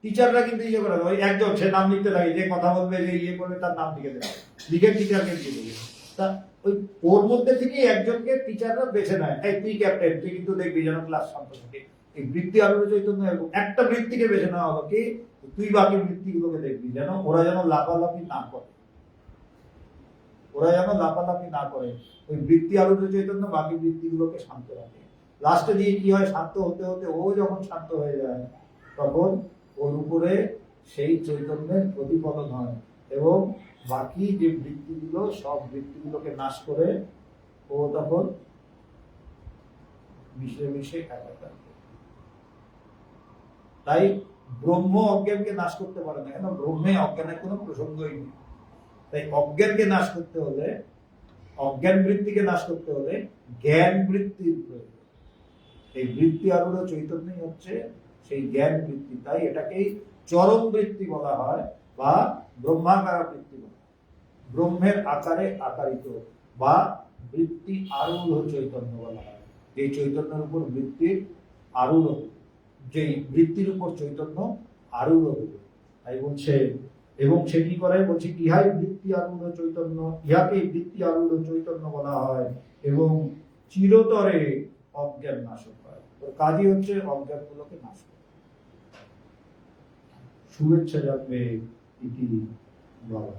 টিচাররা কিন্তু ইয়ে করে ওই একজন সে নাম লিখতে থাকে, যে কথা বলবে যে ইয়ে করবে তার নাম লিখে দেবে, লিখে টিচারকে দিয়ে দেবে। তা ওই ওর মধ্যে থেকে একজনকে টিচাররা বেছে নেয়, এই তুই ক্যাপ্টেন, তুই কিন্তু দেখবি যেন ক্লাস শান্ত থাকে। এই বৃত্তি আরূঢ় চৈতন্য একটা বৃত্তিকে বেছে নেওয়া হলো কি, তুই বাকি বৃত্তিগুলোকে দেখবি যেন ওরা যেন লাফালাফি না করে, ওরা যেন লাফালাফি না করে। ওই বৃত্তি আরূঢ় চৈতন্য বাকি বৃত্তিগুলোকে শান্ত রাখে। লাস্টে দিয়ে কি হয়, শান্ত হতে হতে ও যখন শান্ত হয়ে যায় তখন ওর উপরে সেই চৈতন্যের প্রতিফলন হয় এবং বাকি যে বৃত্তিগুলো সব বৃত্তিগুলোকে নাশ করে ও তখন মিশে মিশে একাকার। তাই ব্রহ্ম অজ্ঞানকে নাশ করতে পারে না, কেন? ব্রহ্মে অজ্ঞানের কোনো প্রসঙ্গই নেই। তাই অজ্ঞানকে নাশ করতে হলে, অজ্ঞান বৃত্তিকে নাশ করতে হলে জ্ঞান বৃত্তির প্রয়োজন। এই বৃত্তি আরূঢ় চৈতন্যই হচ্ছে সেই জ্ঞান বৃত্তি। তাই এটাকেই চরম বৃত্তি বলা হয় বা ব্রহ্মাকার বৃত্তি বলা হয়। ব্রহ্মের আকারে আকারিত বা বৃত্তি আরূঢ় চৈতন্য বলা হয়। এই চৈতন্যের উপর বৃত্তির আরূঢ়, যেই বৃত্তির উপর চৈতন্য আরূঢ় হবে। তাই বলছে, এবং সে কি করে? বলছে ইহাই বৃত্তি আরূঢ় চৈতন্য, ইহাকেই বৃত্তি আরূঢ় চৈতন্য বলা হয় এবং চিরতরে অজ্ঞান নাশক হয়। তোর কাজই হচ্ছে অজ্ঞান গুলোকে নাশ করা। শুভেচ্ছা জানবে ইতি বাবা।